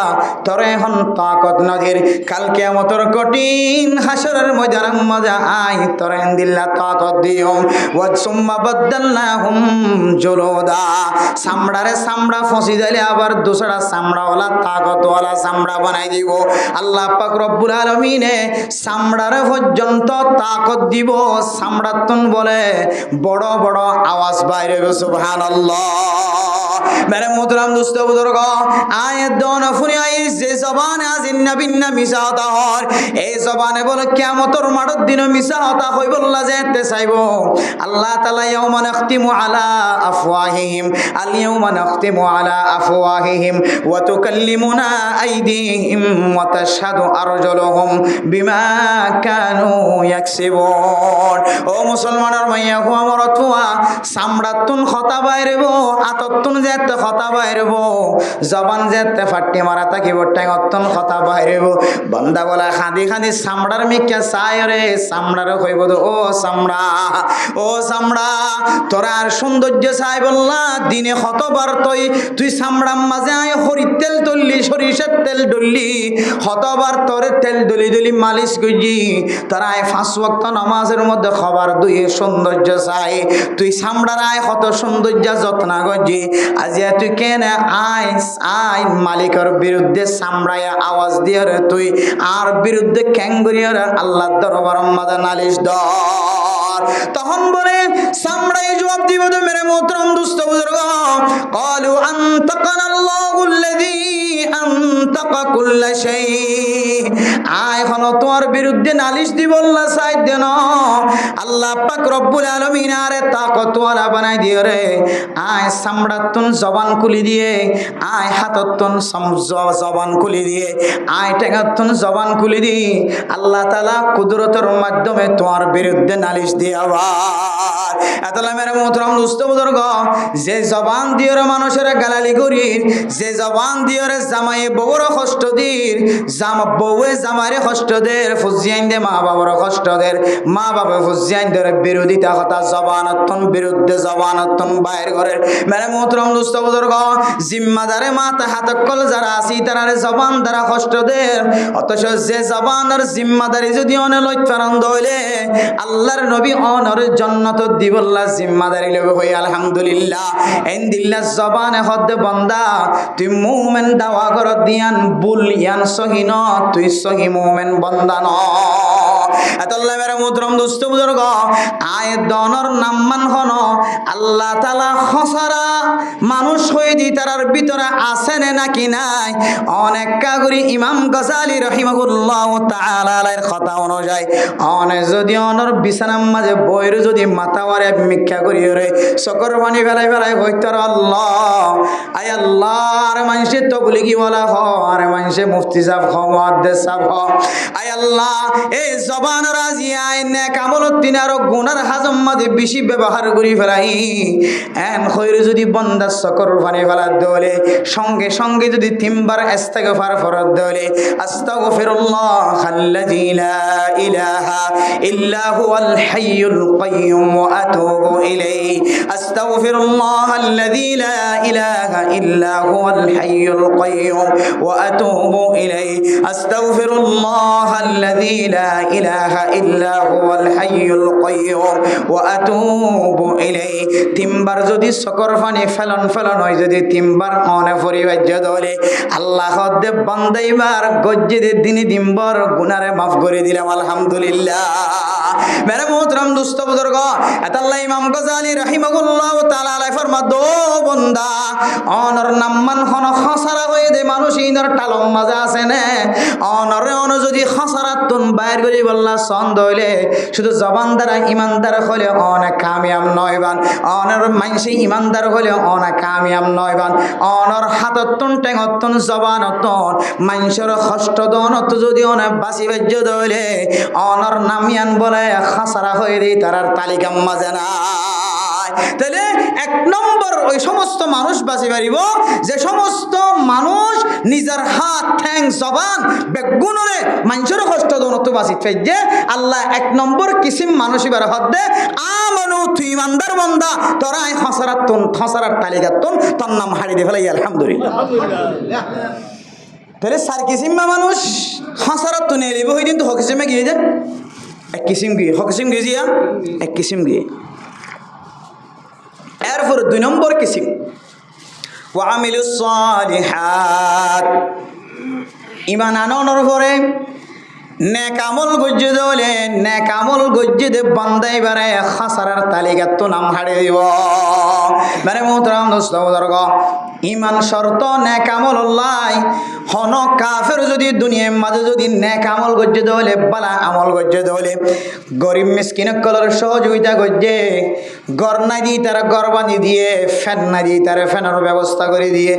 তোরে হন তাকত নদীর কাল কিয়ামতের কঠিন হাসরের ময়দানের মাঝে আয় তোরে দিল্লা তাকত দিও ওয়া সুম্মা বাদদালনাহুম জুলুদা চামড়ারে চামড়া ফসি দিলে আবার দুসরা চামড়াওয়ালা তাকতওয়ালা চামড়া বানাই দিব আল্লাহ পাক রব্বুল আলামিনে চামড়ারে পর্যন্ত তাকত দিব চামড়াতন বলে বড় বড় আওয়াজ বাইরে সুবহানাল্লাহ। मेरे मोहतरम दोस्तों बुजुर्ग आयत दोनों फुनी आई जे जबान आजिन नबी न मिसा होता और ए जबाने बोले कियामतर मारत दिनो मिसा होता होई बोलला जेते चाइबो अल्लाह ताला यौमा नख्तिमु अला अफवाहिहिम अल यौमा नख्तिमु अला अफवाहिहिम व तुकल्लिमुना अयदीहिम व तशहदु अरजुलुहुम बिमा कानू यक्सिबुन ओ मुसलमानर माइया हुआ मरतुआ सामरातुन खता বাইরেবো আতত্তুন যেতে কথা বাইরব জবান যেতে ফাটি মারা থাকিব টেঙত্তন কথা বাইরব বান্দা বলা খাদি খাদি চামড়ার মিকা চাই রে চামড়ার কইব ও চামড়া ও চামড়া তোরা আর সৌন্দর্য চাই বললা দিনে কতবার তুই চামড়ার মাঝে আয় হরির তেল তুললি সরিষার তেল ডললি কতবার তোর তেল ডলি ডলি মালিশ করছি তারা আয় 5 ওয়াক্ত নামাজের মধ্যে খবর দুই সৌন্দর্য চাই তুই চামড়ার আয় কত সৌন্দর্য যত্ন করছি আজ তুই কেন আয় আয় মালিকের বিরুদ্ধে চামড়ায় আওয়াজ দিয়ে রে তুই আর বিরুদ্ধে ক্যাঙ্গুরিয়া আল্লাহ দরবার মাঝে নালিশ দর তখন বলে চামড়াই জবাব দিব তো মেরে মোহতরম দুস্থ বুজুর্গ ক্বালু আনতাকানা আল্লাহুল্লাযী আনতাকা কুল্লা শাই আয় এখন তোমার বিরুদ্ধে নালিশ দিব আল্লাহ সাইদ দেন আল্লাহ পাক রব্বুল আলামিন আরে তাকতওয়ালা বানাই দিও রে আয় চামড়াতুন জবান খুলি দিয়ে আয় হাততুন জবান খুলি দিয়ে আয় টেঙাতুন জবান খুলি দি আল্লাহ তাআলা কুদরতের মাধ্যমে তোমার বিরুদ্ধে নালিশ দিয়ে আবার এতলা মেরে মোহতরম দুস্থ বুজুর্গ যে জবান দিয়ে মানুষের গালালি করি যে জবান দিয়ে জামাই বউর কষ্ট দির বউয়ে জামাইরে কষ্ট দের ফুজিয়াইন দে মা বাবার কষ্ট দের মা বাবা ফুজিয়াইন দের বিরোধিতা কথা জবানতন বিরুদ্ধে জবানতন বাইর করে মেরে মোহতরম দুস্থ বুজুর্গ জিম্মাদারে মাথা হাতকল যারা আসি তারারে জবান দ্বারা কষ্ট দের অথচ যে জবানের জিম্মাদারি যদি অনে লইফারন্দ হইলে আল্লাহর নবী অনর জান্নাত দিবল্লাহ জিম্মাদারি লবে হই আলহামদুলিল্লাহ ইনদিল্লাহ জবানে হদ বান্দা তুই মুমিন দাওয়া কর দিয়ান বুল ইয়ান সহিন তুই সহি মুমিন বান্দা ন এতল্লা মেরে মুদ্রম দুস্থ বুজুর্গ আয় দনর নাম্মান হন আল্লাহ তাআলা খসরা মানুষ হই দি তারার ভিতরে আছে নাকি নাই অনেক কাগরি ইমাম গজালি রাহিমাহুল্লাহ তাআলা এর কথা অনুযায়ী অনে যদি অনর বিছানার মাঝে বইরে যদি মাথাওয়ারে মিথ্যা করি রে সকর পানি ফেলাই ফেলাই হইতর আল্লাহ আয় আল্লাহ আর মানুষে তবলিগি বলা হ আর মানুষে মুফতি সাহেব হ মুহাদ্দিস সাহেব হ আয় আল্লাহ এই জবান রাজি আয় নেক আমলত তিনার গুনার হাজম মাঝে বেশি ব্যবহার করি ফেলাই এন খৈর যদি বন্দা সকর পানি ফেলা দলে সঙ্গে সঙ্গে যদি তিনবার ইস্তিগফার ফরজ দলে আস্তাগফিরুল্লাহ আল্লাযী লা ইলাহা ইল্লা হুয়াল হাইয়ুল কাইয়্যুম ওয়া আতুবু ইলাইহি আস্তাগফিরুল্লাহ আল্লাযী লা ইলাহা ইল্লা হুয়াল হাইয়ুল কাইয়্যুম ওয়া আতুবু ইলাইহি আস্তাগফিরুল্লাহ আল্লাযী লা ইলাহা ইল্লা হুয়াল হাইয়ুল কাইয়্যুম ওয়া আতুবু ইলাইহি তিনবার যদি সকর পানি ফেলন হয় যদি তিনবার মনে পরিবার্য দলে আল্লাহ দে বান্দাইবার গজ্জে দিনে দিনবার গুনারে মাফ করে দিলাম আলহামদুলিল্লাহ মেরে মোহতরম দুস্থ বুজুর্গ আল্লাহ ইমাম গজালি রাহিমাহুল্লাহ তাআলা আলাইহি ফরমাদ ও বান্দা অনর নাম্মান হন খসারা হয়ে দে মানুষ ইনর টালম মাঝে আছে না অনরে অন যদি খসারাতুন বাইর করি বললা সন্দ হইলে শুধু জবান দ্বারা ইমানদার হলে অনেক কামিয়াব নয়বান অনর মানসি ইমানদার হলে অনেক কামিয়াব নয়বান অনর হাততুন টেঙতুন জবানতুন মানসর কষ্ট দনত যদি অনেক বাসি বাজ্য দইলে অনর নামিয়ান বলে খসারা হয়ে দেই তারার তালিকা মাঝে না তাহলে এক নম্বর ওই সমস্ত মানুষ বাঁচি পারিব যে সমস্ত মানুষ নিজের হাত ঠ্যাং জবান বেগুনরে মানুষের কষ্ট দনত বাঁচি ফেজে আল্লাহ এক নম্বর কিসিম মানুষ এবার হদ দে আমানু তুই ইমানদার বান্দা তোরাই খসরার তালিকাতুন তোর নাম হারিয়ে দে ফেলাই আলহামদুলিল্লাহ তাহলে সার কিসিম মানুষ খসরাত তো নিয়ে লিব হই দিন তো হকিসিমে গিয়ে যায় এক কিসিম গিয়ে হকিসিম গিয়ে জিয়া এক কিসিম গিয়ে এরপর 2 নম্বর কিসিম ওয়া আমিলুস সালিহাত ঈমান আনানোর পরে নেক আমল গজ্জে দলে নেক আমল গজ্জে দে বান্দাই বারে খাসারার তালিকা তো নাম হাড়ে দিব মানে মোহতরম দোস্ত বুজুর্গ ঈমান শর্ত নেক আমল লাই হন কাফের যদি দুনিয়ার মাঝে যদি নেক আমল গজ্জে দলে বালা আমল গজ্জে দলে গরিব মিসকিন কলর সহযোগিতা গজ্জে ঘর নাই দিয়ে তারা ঘর বানিয়ে দিয়ে, ফ্যান নাই দিয়ে তারা ফ্যানের ব্যবস্থা করে দিয়ে,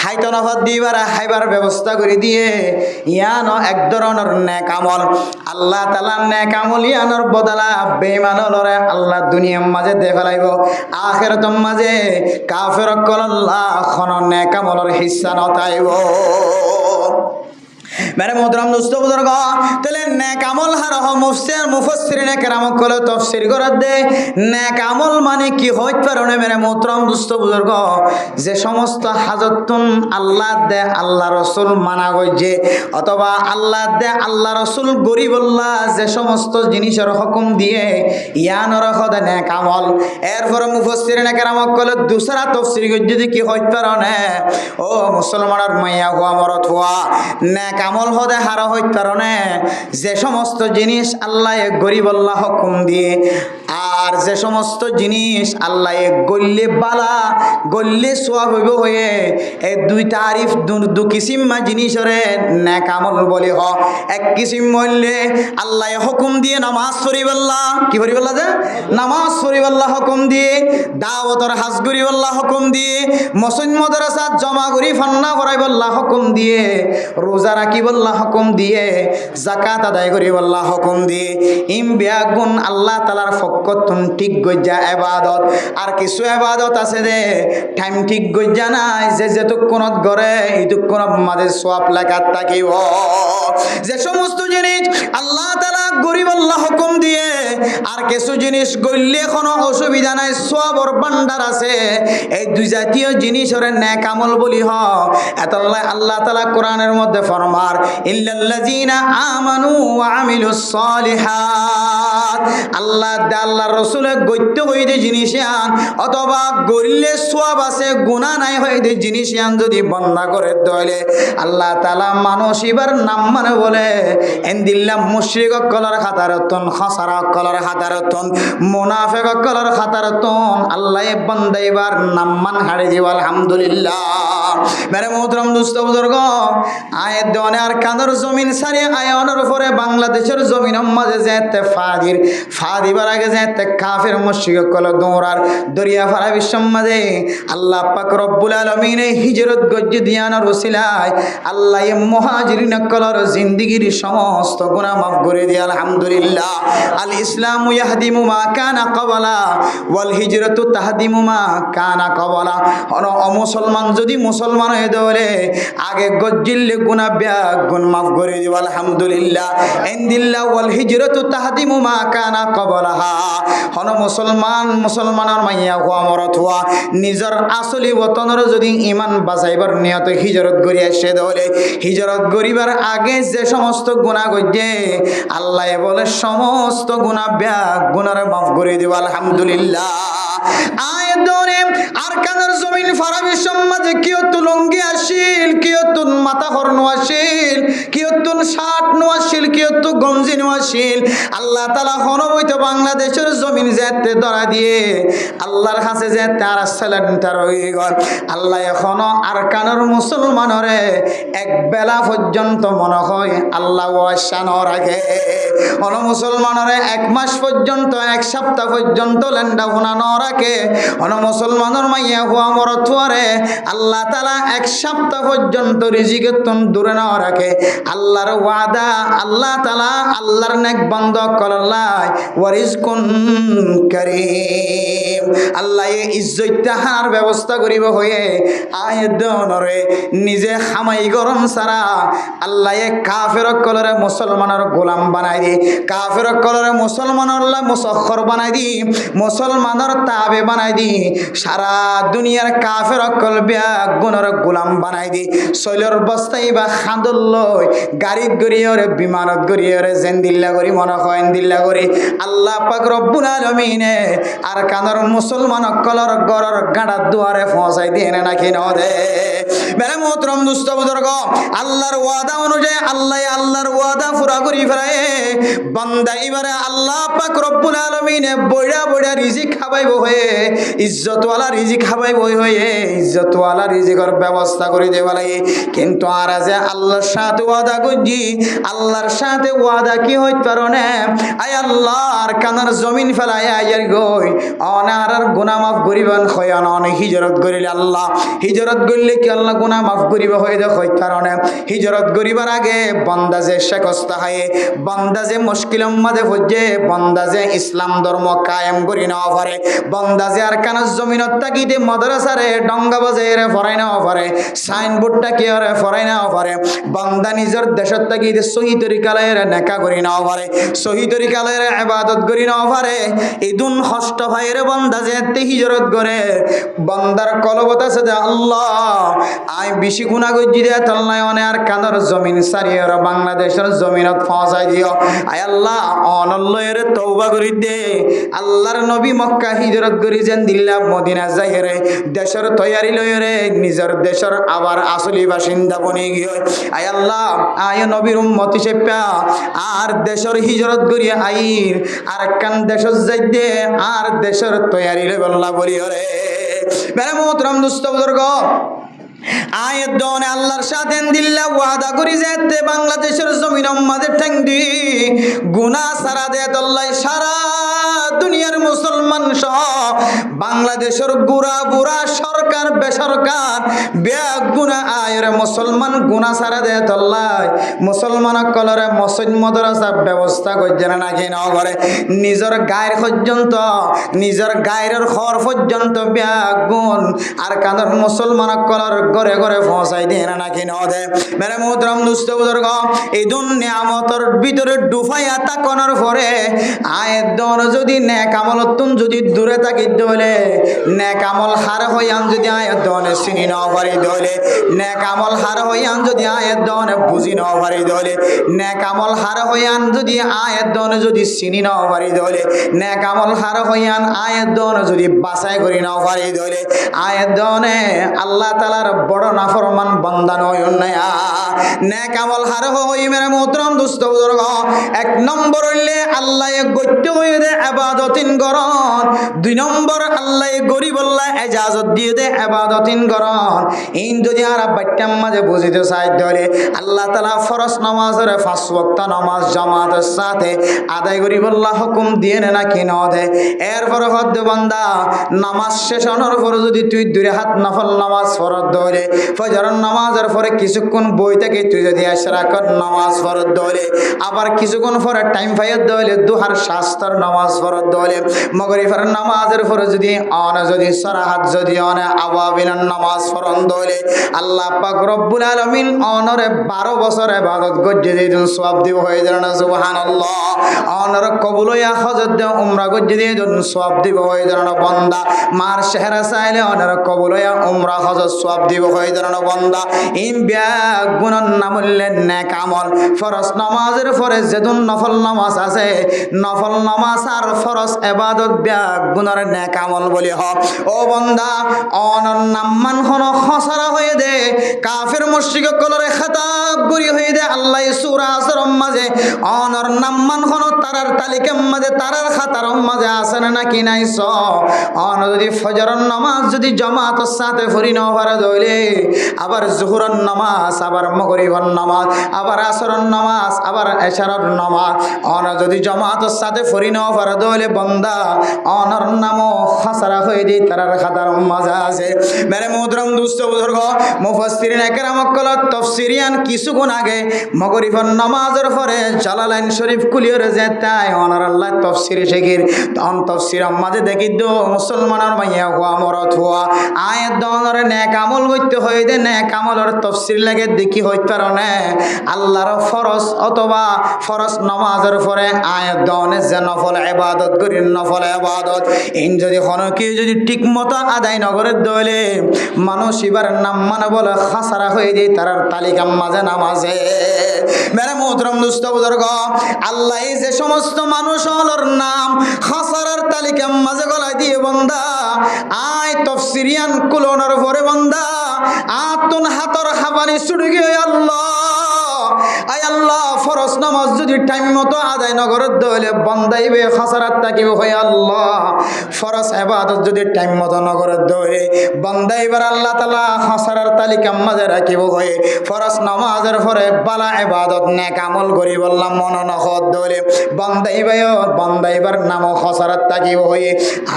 হাইতনফাত দিবার হাইবার ব্যবস্থা করে দিয়ে, ইয়ানো এক ধরনের নেক আমল। আল্লাহ তাআলা নেক আমল ইয়ানোর বদলা বেঈমানরে আল্লাহ দুনিয়ার মাঝে দে ফেলাইব, আখিরাতের মাঝে কাফের কল্লাহ খন নেক আমলের হিস্সা নতাইব। मेरे मोहतरम दोस्तों बुजुर्ग, তাহলে নেক আমল হার মুফাসসিরিনে কেরাম কল তাফসীর করে দে নেক আমল মানে কি হইতে পারে। মেরে মোহতরম দোস্তু বুজুর্গ, যে সমস্ত হাজতুন আল্লাহ দে আল্লাহ রসুল মানা গইছে, অথবা আল্লাহ দে আল্লাহ রসুল গরিবুল্লাহ যে সমস্ত জিনিসের হুকুম দিয়ে ইয়ানর হদে নেক আমল। এরপরে মুফাসসিরিনে কেরাম কল দুসরা তাফসীর যদি কি হইতে পারে, ও মুসলমানের মাইয়া হুয়া মরত হুয়া নেক আমল হদে হারা হইতে পারে যে সমস্ত জিনিস আল্লাহ গরিব আল্লাহ হুকুম দিয়ে, আর যে সমস্ত জিনিস আল্লাহ গল্লে বালা গল্লে সোয়াব হইব হয়ে এই দুই তারিফ দু কিসিম জিনিসরে নেক আমল বলি হ। এক কিসিম বললে আল্লাহ হুকুম দিয়ে নামাজ পড়িবাল্লাহ, কি পড়িবাল্লাহ যে নামাজ পড়িবাল্লাহ হুকুম দিয়ে, দাওয়াতর হাজ করিবাল্লাহ হুকুম দিয়ে, মসজিদ মাদ্রাসা জমা করি ফান্না করাইবাল্লাহ হুকুম দিয়ে, রোজা রাখিবাল্লাহ হুকুম দিয়ে, যাকাত আদায় করিবাল্লাহ হুকুম দিয়ে। ইম বিয়াগুন আল্লাহ তাআলার ফকতুন ঠিক গজ্জা ইবাদত। আর কিছু ইবাদত আছে দে টাইম ঠিক গজ্জা নাই, যে যেতক্ষণত গড়ে এইটুকুনত মাঝে সওয়াব লেখা থাকিব। যে সমস্ত জিনিস আল্লাহ তাআলা গরিব আল্লাহ হুকুম দিয়ে, আর কিছু জিনিস গড়লে কোনো অসুবিধা নাই সওয়াবর ভান্ডার আছে, এই দুই জাতীয় জিনিসের নেক আমল বলি হ। এতল্লাহ আল্লাহ তাআলা কোরআনের মধ্যে ফরমার ইল্লাল্লাযিনা আমানু ওয়া আমিলুস সালিহাত। আল্লাহ আল্লাহর রাসূলের গত্য হইতে জিনিস আন, অথবা গড়লে সওয়াব আছে গুনাহ নাই হইতে জিনিস আন যদি বন্ধা করে দলে আল্লাহ তাআলা মানুষ এবার নাম মানে বলে এন্দিল্লাহ মুশরিক কলার খাতারতন, খাসারা কলার খাতারতন, মুনাফিক কলার খাতারতন আল্লাহ বান্দা এবার নাম মান হাড়ে দিব। আলহামদুলিল্লাহ। মেরে মোহতরম দোস্ত বুজুর্গ, আয়ের দেওয়ানে আর কাঁদর জমিন সারি আয়নের পরে বাংলাদেশের জমিনের মাঝে যেতে ফাদিবার আগে যেতে কাফের মুশরিক কল দৌড়ার দরিয়া ফারা বিশ্বর মাঝে আল্লাহ পাক রব্বুল আলামিন হিজরত গজ্জি দিয়ানোর ওসিলায় আল্লাহ মুহাজিরিন কলর জিন্দেগির সমস্ত গুনাহ মাফ করে দিয়ে। আলহামদুলিল্লাহ। আল ইসলামু ইয়াহদিমু মা কানা ক্বাবলা ওয়াল হিজরাতু তাহদিমু মা কানা ক্বাবলা। মুসলমান যদি মুসলমান হয়ে দলে আগে গজ্জিলে গুনাহ ব্যাগ গুণ মাফ করে দিব। আলহামদুলিল্লাহ। ইনদিল্লাহ ওয়াল হিজরাতু তাহদিমু মা কানা ক্বাবলাহা। মুসলমানের মাইয়া হওয়া মরত হওয়া নিজের আসলি বতনের যদি ইমান বাঁচাইবার নিয়ত হিজরত করি আসে দলে হিজরত করিবার আগে যে সমস্ত গুনাহ গজ্জে আল্লাহ বলে সমস্ত গুনাহ ব্যাগ গুনার মাফ করে দিব। আলহামদুলিল্লাহ। আয় দরে আর কানের জমিন ফারাবি সমাজে কিয়ত লঙ্গি আসিল, কিয়ত মাথা হরনো আসিল, কিয়ত শার্ট নো আসিল, কিয়ত গঞ্জি নো আসিল। আল্লাহ তাআলা হনবইতো বাংলাদেশের জমিন যেতে ধরা দিয়ে আল্লাহর কাছে যে তার সালান্টার হয়ে গেল। আল্লাহ এখনো আর কানের মুসলমানরে এক বেলা পর্যন্ত মনে হয় আল্লাহ ওয়াসান রাখে। কোন মুসলমানরে এক মাস পর্যন্ত এক সপ্তাহ পর্যন্ত লেন্ডা হোনা ন রাখে। কোন মুসলমানের মাইয়া হুয়া মরতুয়ারে আল্লাহ তাআলা এক সপ্তাহ পর্যন্ত রিজিকের তুন দূরে না রাখে। আল্লাহর ওয়াদা আল্লাহ তাআলা আল্লাহর নেক বান্দা কল্লাই ওয়ারিজকুন কারীম। আল্লাহ ইজ্জত তাহার ব্যবস্থা করিব হয়ে আয়দনরে নিজে খামাই গরম সারা আল্লাহ কাফের কলরে মুসলমানের গোলাম বানাই দি, কাফের কলরে মুসলমানের মুসখর বানাই দি, মুসলমানের তাবে বানাই দি, সারা দুনিয়ার কাফের কল ব্যাগ গুণর গোলাম বানাই দি। শৈলর বস্তাই বা খাঁদল লই গাড়িত গড়িয়রে বিমানত গড়িয়রে জেন্দিল্লা করি মনে হয় দিল্লা করি আল্লাহ পাক রব্বুল আলামিনে আর কানর মুসলমান কলর গরর গাড়ার দুয়ারে পৌঁছাই দিয়ে নাকি ন দে। মেরে মোহতরম দুস্থ বুজুর্গ, আল্লাহর ওয়াদা অনুযায়ী আল্লাহর ওয়াদা পুরা করি ফেরায় বান্দা এবারে আল্লাহ পাক রব্বুল আলামিনে বইড়া বইড়া রিজিক খাবাইব হয়ে ইজ্জতওয়ালা রিজিক খাবাই বই হয়ে ইজ্জতওয়ালা রিজিকের ব্যবস্থা করে দেওয়া লাগে কিন্তু আর যে আল্লাহর সাথে ওয়াদা করছি আল্লাহর সাথে ওয়াদা কি হইতে পারো না আয় আল্লাহর কানার জমিন ফেলায় আয়ার গই অনার গুনাহ মাফ করিবেন খয়ান অনেক হিজরত করিলে আল্লাহ হিজরত করলে কি আল্লাহ গুনাহ মাফ করিবে হয়ে দেখ হইতে পারো না হিজরত করিবার আগে বান্দা যে শেখস্তা হয় বান্দা যে মুশকিলের মাঝে পড়ে বান্দা যে ইসলাম ধর্ম কায়েম করি নেওয়া পারে বান্দা যে আর কানার জমিনত তাকিতে মাদ্রাসারে ডঙ্গা বাজারে ফরাই নেওয়া পারে সাইনবোর্ডটা কি আরে ফরাই নেওয়া পারে বান্দা নিজের দেশের তাকিতে সহি তরিকালের নেকা করি নেওয়া পারে সহি তরিকালের ইবাদত করি নেওয়া পারে ইদুন হষ্ট ভাইয়ের বান্দা যে হিজরত করে বান্দার কলবত আছে যে আল্লাহ আই বেশি গুনাহ করছি দে তাল্লাই অনে আর কানার জমিন সারিয়ে বাংলাদেশের জমিনত পৌঁছাই দিও আয় আল্লাহ অনল্লয়ের তওবা করি দে আল্লাহর নবী মক্কা হিজরত করি যেন দিল্লা মদিনা যাইরে দেশের তৈয়ারি লয়রে নিজের দেশের আবার আসলি বাসিন্দা বনে গিয়ে আয় আল্লাহ আয় নবীর উম্মত হিসেবে আর দেশের হিজরত করি আইর আর কান দেশের যাইতে আর দেশের তৈয়ারি লই বল্লা বলি রে মেরে মোহতরম দুস্থ বুজুর্গ আয়াত দনে আল্লাহর সাথে দিল্লা ওয়াদা করি যেতে বাংলাদেশের জমিন আমাদের ঠ্যাং দি গুনাহ সারা দে আল্লাহ সারা দুনিয়ার মুসলমান সহ বাংলাদেশের গুড়া বুড়া সরকার বেসরকার ব্যাগ গুনাহ আয়ের মুসলমান গুনাহ সারা দে আল্লাহ মুসলমান কলরে মসজিদ মাদ্রাসা ব্যবস্থা করছে না নাকি না করে নিজের গায়ের পর্যন্ত নিজের গায়ের খর পর্যন্ত ব্যাগ গুণ আর কাঁদর মুসলমান কলর ঘরে ঘরে পৌঁছাই দিয়ে না নাকি না দে মেরে মোহতরম দুস্থ বুজুর্গ এই দুনিয়ামতর ভিতরে ডুফাইয়া তাকানোর পরে আয়ের দন যদি নেক আমলতুন যদি দূরে থাকি দলে নেক আমল হার হইয়ান যদি আয়ের দনে চিনি না পারি দলে নেক আমল হার হইয়ান যদি আয়ের দনে বুঝি না পারি দলে নেক আমল হার হইয়ান যদি আয়ের দনে যদি চিনি না পারি দলে নেক আমল হার হইয়ান আয়ের দনে যদি বাছাই করি না পারি দলে আয়ের দনে আল্লাহ তাআলার বড় নাফরমান বান্দা নয় না নেক আমল হার হই মেরে মোহতরম দুস্থ বুজুর্গ এক নম্বর হইলে আল্লাহ গদ্য হয়ে দে ইবাদতিন করন দুই নম্বর আল্লাহ গরিব আল্লাহ ইজাজত দিয়ে দে ইবাদতিন করন ইন যদি আর বাট্টাম মাঝে বুঝিতে চাই ধরে আল্লাহ তাআলা ফরজ নামাজের 5 ওয়াক্ত নামাজ জামাতের সাথে আদায় করিব আল্লাহ হুকুম দিয়ে না কি না দে এরপর হদ বান্দা নামাজ শেষ হওয়ার পর যদি তুই দুই হাত নফল নামাজ ফরজ ধরে ফজরের নামাজের পরে কিছুক্ষণ বই থেকে তুই যদি ইশরাকের নামাজ ফরজ ধরে আবার কিছুক্ষণ পরে টাইম ফাইয়ার ধরে দুহার শাস্ত্র নামাজ ফরজ ধরে মাগরিবের নামাজের পরে যদি যদি সরাহাত যদি আওয়াবিনের নামাজ ফরজ ধরে আল্লাহ পাক রব্বুল আলামিন অনরে 12 বছর ইবাদত গজ্জে দিন সওয়াব দিব হয়ে যান সুবহানাল্লাহ অনরে কবুল হইয়া হজত দে উমরা গজ্জে দিন সওয়াব দিব হয়ে যান বান্দা মার চেহারা চাইলে অনরে কবুল হইয়া উমরা হজত সওয়াব দিব হয়ে যান বান্দা ইন ব্যাগ গুণন নামুল্লে নেক আমল ফরজ নামাজের পরে যেদিন নফল নামাজ আছে নফল নামাজ আর ফরজ ইবাদত ব্যাগ গুণর নেক আমল বলি হ ও বান্দা অনর নাম্মান হন খসরা হয়ে দে কাফির মুশরিক কলরে খেতাব করি হয়ে দে আল্লাহ সূরা আসরম মাঝে অনর নাম্মান হন তারার তালিকার মাঝে তারার খাতার মাঝে আছে না কি নাই স অন যদি ফজরের নামাজ যদি জামাতের সাথে পড়ি না পারে দইলে আবার জোহরের নামাজ আবার মাগরিবের নামাজ আবার আসরের নামাজ আবার এশারের নামাজ অন যদি জামাতের সাথে পড়ি না পারে দইলে বান্দা অনর নামও খসরা হয়ে দি তারার খাতার মাঝে আছে মেরে মুহতরম দুস্থ বুজুর্গ মুফাসসিরিন একরাম কল তাফসিরিয়ান কিছুক্ষণ আগে মাগরিবের নামাজের পরে জালালাইন শরীফ কুলিয়রে যেতাই অনার আল্লাহ তাফসির শেখির তখন তাফসির মাঝে দেখি দো মুসলমানের মাইয়া হওয়া মরত হওয়া আয়াত দনের নেক আমল হইতে হয়ে দে নেক আমলের তাফসির লাগে দেখি হইতে না আল্লাহর ফরজ অথবা ফরজ নামাজের পরে আয়াত দনে যে নফল ইবাদত করি নফল ইবাদত ইন যদি কোনো কেউ যদি ঠিক মতো আদায় নগরে দলে মানুষ এবার নাম মানে বলে খাসারা হয়ে যায় তার তালিকার মাঝে নামাজে মেরে মোহতরম দুস্থ বুজুর্গ আল্লাহ যে সমস্ত মানুষ হলোর নাম খাসারার তালিকার মাঝে গলায় দিয়ে বান্দা আয় তাফসিরিয়ান কুলনের পরে বান্দা আতুন হাতর হাবানি ছুটে গিয়ে আল্লাহ আয় আল্লাহ ফরজ নামাজ যদি টাইম মতো আদায় নগরের দইলে বন্দাইবে খাসারাত থাকিব হয় আল্লাহ ফরজ ইবাদত যদি টাইম মতো নগরের দইলে বন্দাইবার আল্লাহ তাআলা খাসারার তালিকা মাঝে রাখিব হয় ফরজ নামাজের পরে বালা ইবাদত নেক আমল করি বললাম মন নখত দইলে বন্দাইবার নাম খাসারাত থাকিব হয়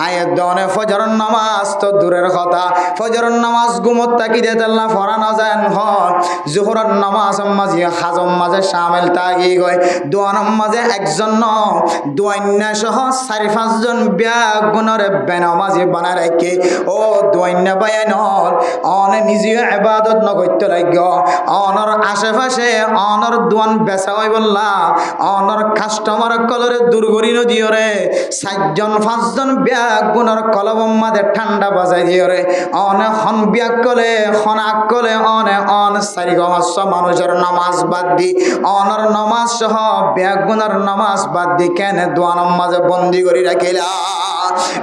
আয়াত দনে ফজর নামাজ তো দূরের কথা ফজর নামাজ গুমত তাকি দে আল্লাহ ফরানো যায় হন জোহরের নামাজ মাঝে হাজম মাঝে শামিল থাকি গয় দোয়ানোর মাঝে একজন দোয়ান্না সহ 4-5 জন ব্যাগুণের বেনামাজি বানা রাখে ও দোয়ান্না বায়ানর অনে নিজে ইবাদত নগত্য লাগি অনর আশেপাশে অনর দোয়ান বেচা হয় বললা অনর কাস্টমার কলরে দুর্গরি নদীও রে 4জন 5 জন ব্যাগুণের কলব মাঝে ঠান্ডা বাজাই দিও রে অনে হন ব্যাগ কলে হনাক কলে অনে অন 4 মানুষের নামাজ বাদ দি অনর নামাজ সহ ব্যাগুণের নামাজ বাদ দি কেন দোয়ানোর মাঝে বন্দি করে রাখিলা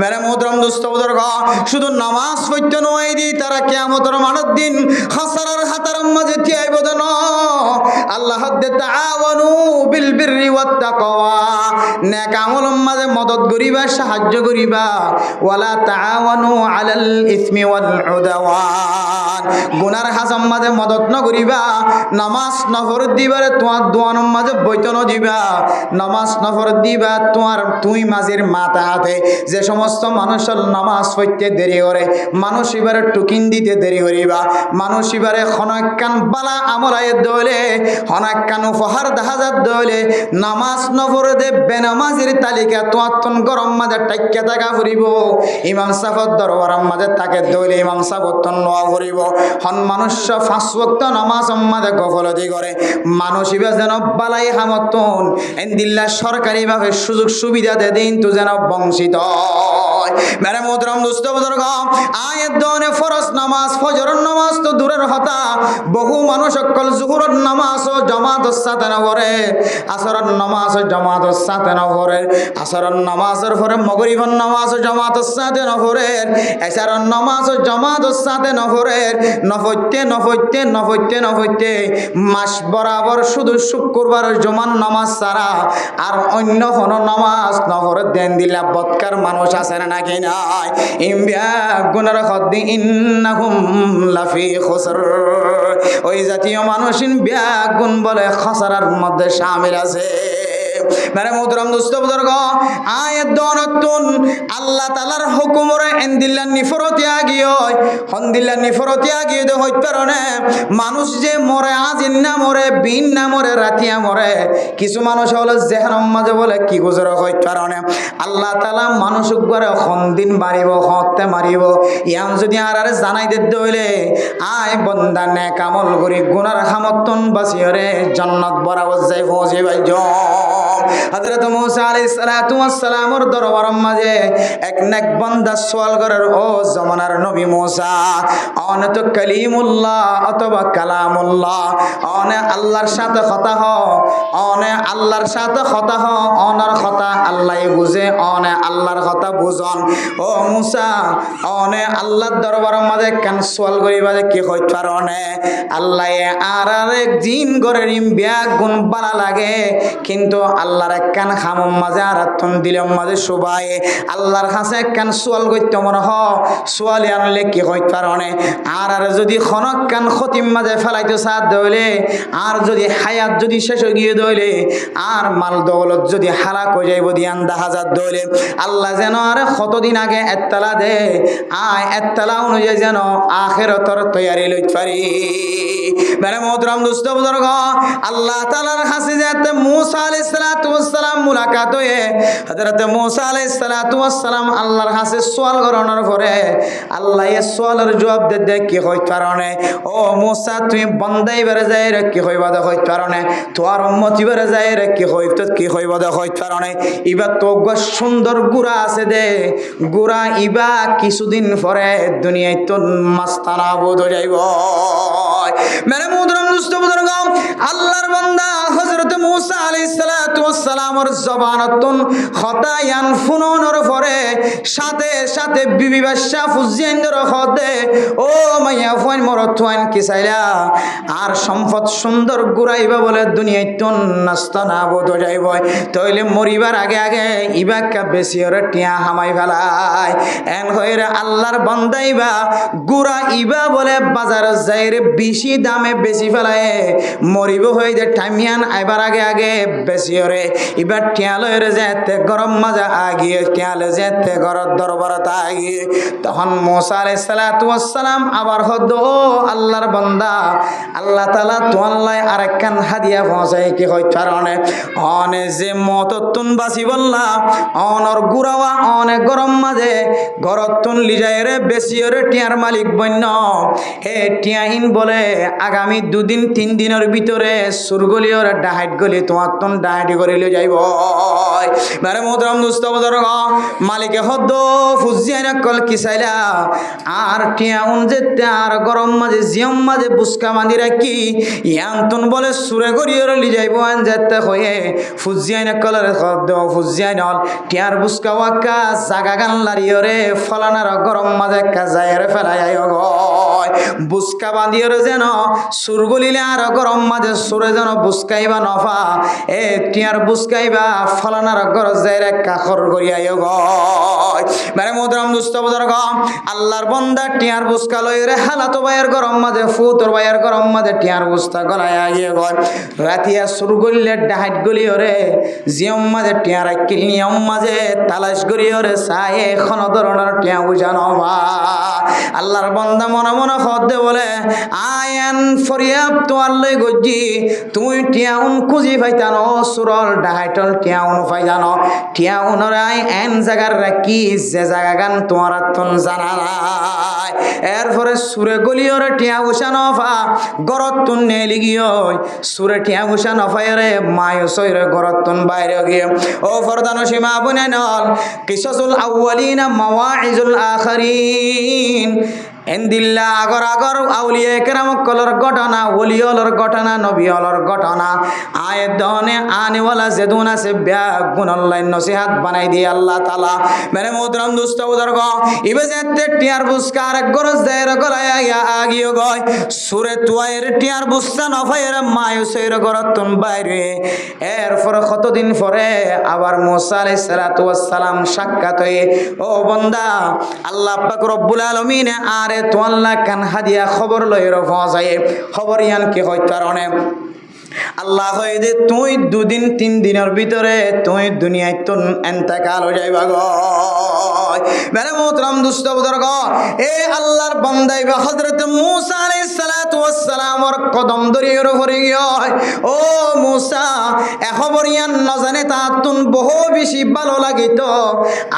মেরে মোহতরম দোস্ত বুজুর্গ শুধু নামাজ পড়তে নয় দি তারা কিয়ামতের মানের দিন খাসারার হাতার মাঝে থিয়াইব দেন আল্লাহ দে তাআওয়ানু বিল বিররি ওয়াত তাকওয়া নেক আমলের মাঝে মদদ করিবা সাহায্য করিবা ওয়ালা তাআওয়ানু আলাল ইসমি ওয়াল উদওয়ান গুনার হাজাম মাঝে মদদ ন করিবা নামাজ নফর দিবারে তোমার দোয়ানোর মাঝে বৈতন দিবা নামাজ নফর দিবা তোমার তুই মাঝের মাথা হাতে যে সমস্ত মানুষের নামাজ পড়তে দেরি করে মানুষ এবারে টুকিন দিতে দেরি করিবা মানুষ এবারে হনাক্কান বালা আমল আয়ের দলে হনাক্কান উপহার দাহাজার দলে নামাজ নফর দে বেনামাজের তালিকা তোয়াত্তন গরম মাঝে টাইকা থাকা ফুরিব ইমাম সাফত দরবারের মাঝে তাকে দলে ইমাম সাফতন নোয়া ফুরিব হন মানুষ 5 ওয়াক্ত নামাজ মাঝে গফলতি করে মানুষ এবার যেন বালাই হামতন এন্দিল্লা সরকারিভাবে সুযোগ সুবিধা দে দিন তো যেন বংশিত মেরে মোহতরম দোস্ত বুজুর্গ আয়াত দনে ফরজ নামাজ ফজরের নামাজ তো দূরের কথা বহু মানুষ সকল জোহরের নামাজ ও জামাতের সাথে না পড়ে আসরের নামাজ ও জামাতের সাথে না পড়ে আসরের নামাজের পরে মাগরিবের নামাজ ও জামাতের সাথে না পড়ে এশারের নামাজ ও জামাতের সাথে না পড়ে নফতে মাস বরাবর শুধু শুক্রবারের জুমার নামাজ ছাড়া আর অন্য কোনো নামাজ নফরে দেন দিলা বৎকার মানুষ আছে না নাকি নাই ইমবিয়া গুনার খদ্দি ইন্নাহুম লাফি খুসর ওই জাতীয় মানুষ বিয়া গুণ বলে খসরার মধ্যে শামিল আছে মেরে মোহতরম দোস্ত বুজুর্গ আয়াত দনতুন আল্লাহ তাআলার হুকুমরে এন্দিল্লা নিফরতি আগিয় হন্দিল্লা নিফরতি আগিয় দে হইত পারনে মানুষ যে মরে আজিন না মরে বিন না মরে রাতিয়া মরে কিছু মানুষ হলো জেহানম মাঝে বলে কি গুজর হইত পারনে আল্লাহ তাআলা মানুষ গরে হন্দিন মারিব হতে মারিব ইয়ান যদি আর জানাই দিতে হইলে আয় বান্দা নেক আমল করি গুনার খামতন বাসিয়রে জান্নাত বরাবর যাই পৌঁছে বাইজ হযরত মূসা আলাইহিস সালাতু ওয়াস সালামের দরবারের মাঝে এক নেক বান্দা সওয়াল করার ও জামানার নবী মূসা অনে তো কালিমুল্লাহ অথবা কালামুল্লাহ অনে আল্লাহর সাথে কথা হ অনে আল্লাহর সাথে কথা হ অনার কথা আল্লাহই বুঝে অনে আল্লাহর কথা বুঝন ও মূসা অনে আল্লাহর দরবারের মাঝে কেন সওয়াল করিবা যে কি হইত পারনে আল্লাহ আর এক দিন করে রিম বিয়া গুণ বালা লাগে কিন্তু আল্লাহর কান খামম মাঝে আর আত্মন দিলম মাঝে সবাই আল্লাহর কাছে কান সোয়াল করতে মনে হ সোয়ালি আনলে কি হইত পারনে আর যদি খনক কান খতিম মাঝে ফেলাইতে সাথ দইলে আর যদি হায়াত যদি শেষ হয়ে গিয়ে দইলে আর মাল দৌলত যদি হালাক হয়ে যাইব দিয়ান 10,000 দইলে আল্লাহ যেন আর কতদিন আগে এত্তালা দে আয় এত্তালা অনুযায়ী যেন আখিরাতের তৈয়ারি লইতে পারি মেরে মোহতরম দোস্ত বুজুর্গ আল্লাহ তাআলার কাছে যেতে মূসা আলাইহিস সালাতু ওয়াস সালাম মুলাকাত হয়ে হযরত মূসা আলাইহিস সালাতু ওয়াস সালাম আল্লাহর কাছে সওয়াল করানোর পরে আল্লাহ এই সওয়ালের জবাব দে কি হইত পারনে ও মূসা তুমি বন্দাই বেরে যাই রে কি হইবা দে হইত পারনে তোর উম্মতি বেরে যাই রে কি হইবা দে হইত পারনে ইবা তো সুন্দর গুড়া আছে দে গুড়া ইবা কিছুদিন পরে দুনিয়ায় তো মাস্তানা বোধ যাইব মেরে মুদরম দুষ্ট বুজুর্গ আল্লাহর বান্দা হযরত মূসা আলাইহিস সালাতু ওয়াস সালামের জবানতুন খতায়ান ফুনুনের পরে সাথে সাথে বিবি বাদশা ফুজিয়ানর হদে ও মাইয়া ফুয়ান মরতুয়ান কি চাইলা আর সম্পদ সুন্দর গুড়াইবা বলে দুনিয়ায় তুন নষ্ট না বোধ যাইব তইলে মরিবার আগে আগে ইবাকা বেশি ওরে টিয়া হামাই ফেলায় এন হইরে আল্লাহর বান্দাইবা গুড়া ইবা বলে বাজার যাইরে বেশি দামে বেশি ফেলায় মরিব হই যে টাইমিয়ান আইবার আগে আগে বেশি ওরে ইবার টিয়া লইরে যেতে গরম মাজা আগিয়ে টিয়ালে যেতে গরর দরবারত আগিয়ে তখন মূসা আলাইহিস সালাতু ওয়াস সালাম আবার হদ ও আল্লাহর বান্দা আল্লাহ তাআলা তোয়াল্লাই আরেকখান হাদিয়া পৌঁছাই কি হই কারণে অনে যে মততুন বাসি বললা অনর গুরাওয়া অনে গরম মাঝে গরতুন লিজাইরে বেশিরে টিয়ার মালিক বন্য হে টিয়াহিন বলে আগামী 2 দিন 3 দিনের ভিতরে সুরগলিয়র ডাহাইট গলি তোমার তুন ডাহাইটি করে লই যাইব মানে মোহতরম দোস্ত বুজুর্গ মালিকে হদ ফুজিয়ানা কল কি চাইলা আর টিয়াউন যেতে আর গরম মাঝে জিয়ম মাঝে বুসকা বাঁধি রাখি ইয়ান্তন বলে সুরে গরিয়র লি যাইব আন যেতে হয়ে ফুজিয়ানা কলের হদ ফুজিয়ানল টিয়ার বুসকা ওয়াকা জাগা গান লারিয়রে ফলানার গরম মাঝে কাজায়রে ফেলাই গয় বুসকা বাঁধিয়রে যেন সুরগলিলে আর গরম মাঝে সুরে যেন বুসকাইবা নফা এ টিয়ার বুসকাইবা ফলানার গরজ যাইরে কাখর গড়িয়াই গয় মানে মোহতরম দুষ্ট বুজুর্গ আল্লাহর বান্দা টিয়ার বুসকা লইরে হালাতো ভাইয়ের গরম মাঝে ফুতর ভাইয়ের গরম মাঝে টিয়ার বুসকা গলায় আগিয়ে গয় রাতিয়া সুরগলিলে ডাহাইট গলিয়রে জিয়ম মাঝে টিয়ার আকিল নিয়ম মাঝে তালাশ গড়িয়রে চাই এখন ধরনের টিয়া বুঝানো ভা আল্লাহর বান্দা মনে মনে হদে বলে আয়ান ফরিয়াব তোয়ার লই গজ্জি তুই টিয়াউন খুঁজি পাইতানো সুরল ডাহাইটল টিয়াউন পাইতানো টিয়াউনর আই এন জায়গার রাখি যে জায়গা গান তোমার তুন জানা নাই এরপরে সুরে গলিয়রে টিয়া উষানো ফা গরত তুন নেলি গিয়ে সুরে টিয়া উষানো ফাইরে মায় সইরে গরত তুন বাইরে গিয়ে ও ফরদানো সীমা বনে নল কিসাসুল আউয়ালিনা মাওয়াইজুল আখিরিন এন্দিল্লা আগর আগর আউলিয়া কেরাম কলর ঘটনা ওলিয়লর ঘটনা নবিয়লর ঘটনা আয় দনে আনেওয়ালা যেদুন আছে ব্যাগ গুণল্লাইন নসিহাত বানাই দিয়ে আল্লাহ তাআলা মেরে মোহতরম দুষ্ট বুজুর্গ ইবে যেতে টিয়ার বুসকার গরজ দেয় গলায় আগিয়ে গয় সুরে তুয়ায়ের টিয়ার বুসা নফায়ের মায়ুসের গরতন বাইরে এরপর কতদিন পরে আবার মূসা আলাইহিস সালাতু ওয়াস সালাম সাক্ষাৎ হয়ে ও বান্দা আল্লাহ পাক রব্বুল আলামিন আর তোয়াল্লা কান হাদিয়া খবর লইর পৌঁছায় খবর ইয়ান কি হয় কারণে আল্লাহ হয় যে তুই 2 দিন 3 দিনের ভিতরে তুই দুনিয়ায় তুন এন্তেকাল হয়ে যাইবা গো মেরে মোহতরম দুষ্ট বুজুর্গ এ আল্লাহর বান্দাইবা হযরত মূসা আলাইহিস সালাতু ওয়াস সালামর কদম ধরিয়ে পড়ে গিয়ে ও মূসা এ খবর ইয়ান না জানে তা তুন বহু বেশি ভালো লাগিত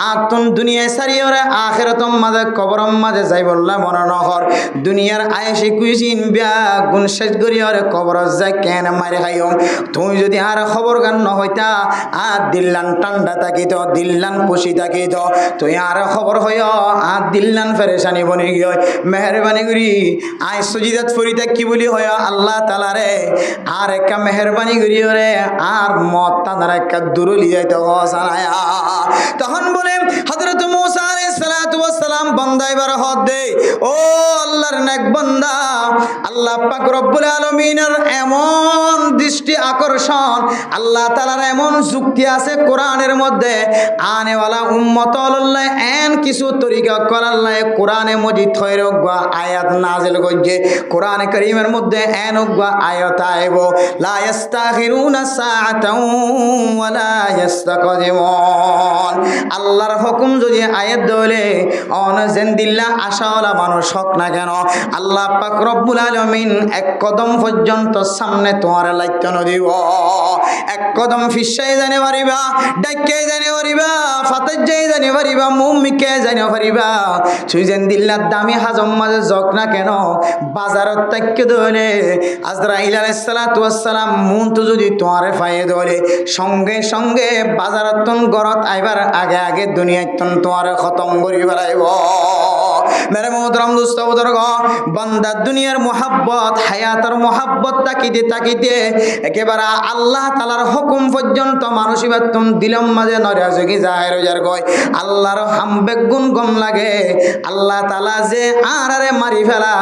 আর তুন দুনিয়ায় সারিয়রে আখিরাতম মাঝে কবরম মাঝে যাই বললা মনে নহর দুনিয়ার আয়েশি কুইজিন বিয়া গুণ শেষ করিয়রে কবর যায় কেন মারে খাইও তুই যদি আর খবর গান ন হইতা আর দিল্লান ঠান্ডা থাকিত দিল্লান খুশি থাকিত তুই আর খবর হইয় আর দিল্লান ফেরেশানি বনি গিয়ে মেহরবানি করি আই সুজিদাত ফরিদা কি বলি হয় আল্লাহ তাআলা রে আর একটা মেহরবানি করি রে আর মত তাদের একটা দূরলি যাইতে হসানায়া তখন বলে হযরত মূসা আলাইহিস সালাতু ওয়াস সালাম বান্দাইবার হদ দে ও আল্লাহর নেক বান্দা আল্লাহ পাক রব্বুল আলামিনের এমন দৃষ্টি আকর্ষণ আল্লাহ তাআলার এমন যুক্তি আছে কোরআনের মধ্যে আনেওয়ালা উম্মত আল্লাহ এন কিছু তরিকা করাল্লাহ কোরআনে মজিদ হইরগা আয়াত নাজিল করছে কোরআনে কারীমের মধ্যে এন গা আয়াত আইব লা ইস্তাখিরুনা সাআতাও ওয়ালা ইস্তাকদিমুন আল্লাহর হুকুম যদি আয়াত দলে অন জিন্দিল্লাহ আশাওয়ালা মানুষ হক না কেন আল্লাহ পাক রব্বুল আলামিন এক কদম পর্যন্ত সামনে তোমার লাইতে নদিব এক কদম ফিসাই জানে পারিবা ডাক্কে জানে পারিবা ফাতাজ যাই জানে পারিবা মুমিকে জানে পারিবা সুইজেন দিল্লার দামি হাজম মাঝে জক না কেন বাজারত তাক্কে দলে আজরাইল আলাইহিস সালাতু ওয়াস সালাম মুনতো যদি তোমারে পায়ে দলে সঙ্গে সঙ্গে বাজারত গরত আইবার আগে আগে দুনিয়াত তোমারে খতম করি ফেলাইব মেরে মোহতরম দোস্ত বুজুর্গ, বান্দা দুনিয়ার মোহাব্বত হায়াতের মোহাব্বত তাকিতে তাকিতে একেবারে আল্লাহ তাআলার হুকুম পর্যন্ত মানুষিবার তুম দিলম মাঝে নড়া জগি যায় রোজার গয় আল্লাহর হামবে গুণ গম লাগে। আল্লাহ তাআলা যে আরে মারি ফেলা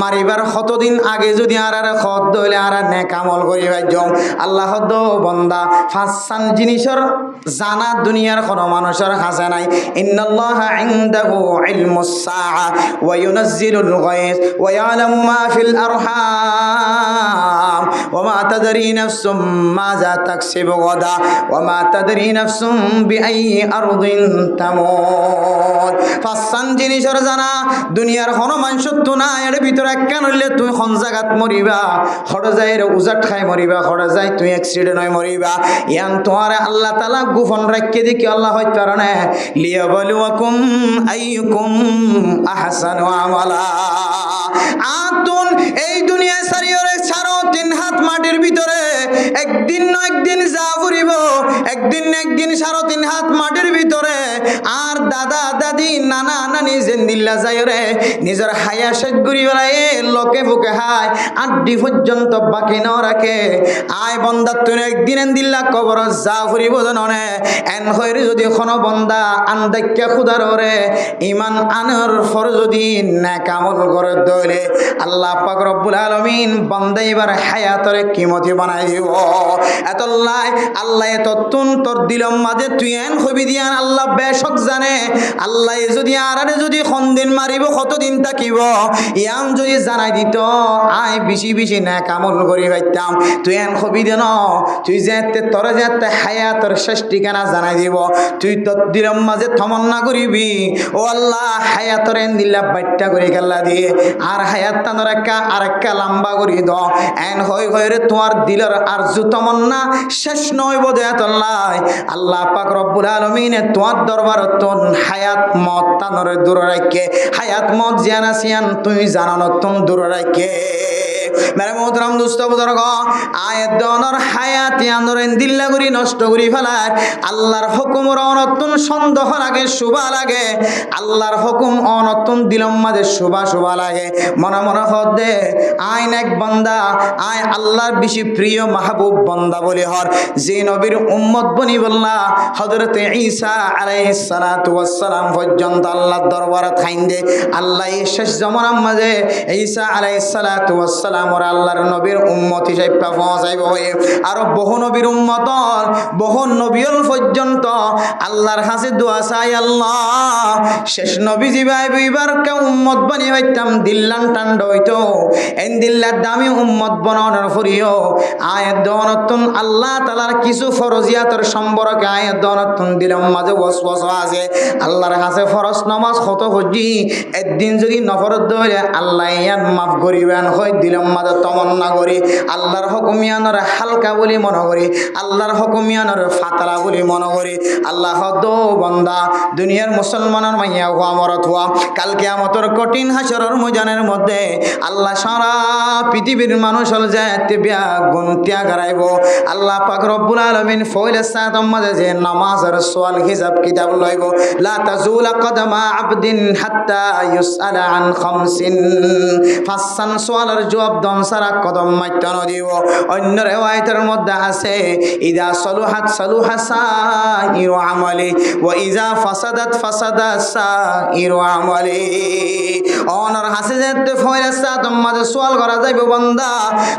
মারিবার কতদিন আগে যদি আরে খত দইলে আর নেক আমল করি ভাইজম আল্লাহ দো বন্দা ফাসান জিনিসের জানা দুনিয়ার কোনো মানুষের কাছে নাই। ইন্নাল্লাহা ইনদাহু ইলমুস সাআ ওয়া ইউনাজ্জিলুল গায়স ওয়া ইয়ালামু মা ফিল আরহাম ওয়া মা তাদরি নাফসুম মাযা তাকসিবু গাদা ওয়া মা তাদরি নাফসুম বিআইয়ি আরদিন তামুত। ফাসান জিনিসের জানা দুনিয়ার কোনো মানুষের তো না। এর ভিতরে একখান হইলে তুই কোন জায়গাত মরিবা, হড় যায় উজাট খাই মরিবা, হড় যায় তুই অ্যাক্সিডেন্ট হয়ে মরিবা। ইয়ান তোমার আল্লাহ তাআলা গোপন রাখিয়ে দেখি আল্লাহ হইতে পারে লিয়াবলুয়াকুম আইয়ুকুম আহসানু আমালা। আতুন এই দুনিয়া সারিয়রে ছাড়ো 3 হাত মাটির ভিতরে একদিন না একদিন যা ফুরিব, একদিন না একদিন সাড়ে 3 হাত মাটির ভিতরে। আর দাদা দাদি নানা নানি জেন্দিল্লা যায় রে নিজের হায়া শেষ করি বেড়ায় লোকে বুকে হায় আড্ডি পর্যন্ত বাকি ন রাখে। আয় বন্দা তুই একদিন দিল্লা কবর যা ফুরিব জাননে এন হইর যদি কোনো বন্দা আন্দাক্যা খুদার রে ইমান আনর ফর যদি নেক আমল করে দইলে আল্লাহ পাক রব্বুল আলামিন বান্দা এবার হায়াতরে কিমতি বানাই দিব। এতল্লাই আল্লাহ এত তুন তোর দিলম মাঝে তুই এন হবি দিয়ান আল্লাহ বেশক জানে। আল্লাহ যদি আরারে যদি দিন মারিব কতদিন থাকিব ইয়াম যদি জানাই দিত আয় বেশি বেশি নেক আমল করি পাইতাম। তুই এন হবি দেন তুই যেতে তোরে যেতে হায়াতর শেষ ঠিকানা জানাই দিব। তুই তোর দিলম মাঝে তমন্না করিবি ও আল্লাহ হায়াতর এন দিল্লা বাইটটা করে গেল্লা দিয়ে আর হায়াত তানোর আরেকটা লম্বা করি দ এন হই রে তোমার দিলের আর জু তমন্না শেষ নয় বোধে এতল্লাই আল্লাহ পাক রব্বুল আলামিন তোমার দরবার তোন হায়াত মত তানোরে দূর রাখে হায়াত মত জিয়ানা সিয়ান তুই জানানো তুম দূর রাখে। মেরে মোহতরম দোস্ত বুজুর্গ আয়াত দনর হায়াত ইয়ানরেন দিল্লা করি নষ্ট করি ফেলায় আল্লাহর হুকুমর অনতুন সন্দেহ লাগে শুভা লাগে। আল্লাহর হুকুম অনতুন দিলম মাঝে শুভা শুভা লাগে। মনে মনে হদে আইন এক বান্দা আয় আল্লাহর বেশি প্রিয় মাহবুব বান্দা বলে হর যে নবীর উম্মত বনি বললা হযরত ঈসা আলাইহিস সালাতু ওয়াস সালাম পর্যন্ত আল্লাহর দরবারে থাইন দে আল্লাহ এই শেষ জামানার মাঝে ঈসা আলাইহিস সালাতু ওয়াস সালাম ওর আল্লাহর নবীর উম্মত হিসেবে পৌঁছাইব হয়ে আর বহু নবীর উম্মত বহু নবীর পর্যন্ত আল্লাহর কাছে দোয়া চাই আল্লাহ শেষ নবী জিবাই বিবার কে উম্মত বানি হইতাম দিল্লান টান্ড হইতো এন দিল্লার দামি উম্মত বনানোর ফুরিও আয়াত দনতুন আল্লাহ তাআলার কিছু ফরজিয়াতের সম্পর্কে আয়াত দনতুন দিলাম মাঝে ওয়াসওয়াসা আছে। আল্লাহর কাছে ফরজ নামাজ কত হজি একদিন যদি নফরত দইলে আল্লাহ ইয়ান মাফ করিবেন হয় দিলাম মাঝে তমন্না করি আল্লাহর হুকুমিয়ানর হালকা বলি মনে করি আল্লাহর হুকুমিয়ানর ফাতরা বলি মনে করি। আল্লাহ দো বান্দা দুনিয়ার মুসলমানের মাইয়া হওয়া মরত হওয়া কাল কিয়ামতের কঠিন হাসরের ময়দানের মধ্যে আল্লাহ সারা পৃথিবীর মানুষ হল যেতে বিয়া গুণ ত্যাগ হারাইব। আল্লাহ পাক রব্বুল আলামিন ফয়লে সাতম মাঝে যে নামাজের সওয়াল হিসাব কিতাব লইব লা তাজুলা কদমা আবদিন হাত্তা ইউসআলা আন খামসিন ফাসান সওয়ালের জবাব দন সারা কদম মাইতে ন দিব। অন্য রিওয়ায়াতের মধ্যে আছে ইদা সলুহাত সলুহা সাইরু আমালি ওয়া ইজা ফাসাদাত ফাসাদা সাইরু আমালি। অনর হাসে যেতে ফয়লে সাতম মাঝে সওয়াল করা যাইব বান্দা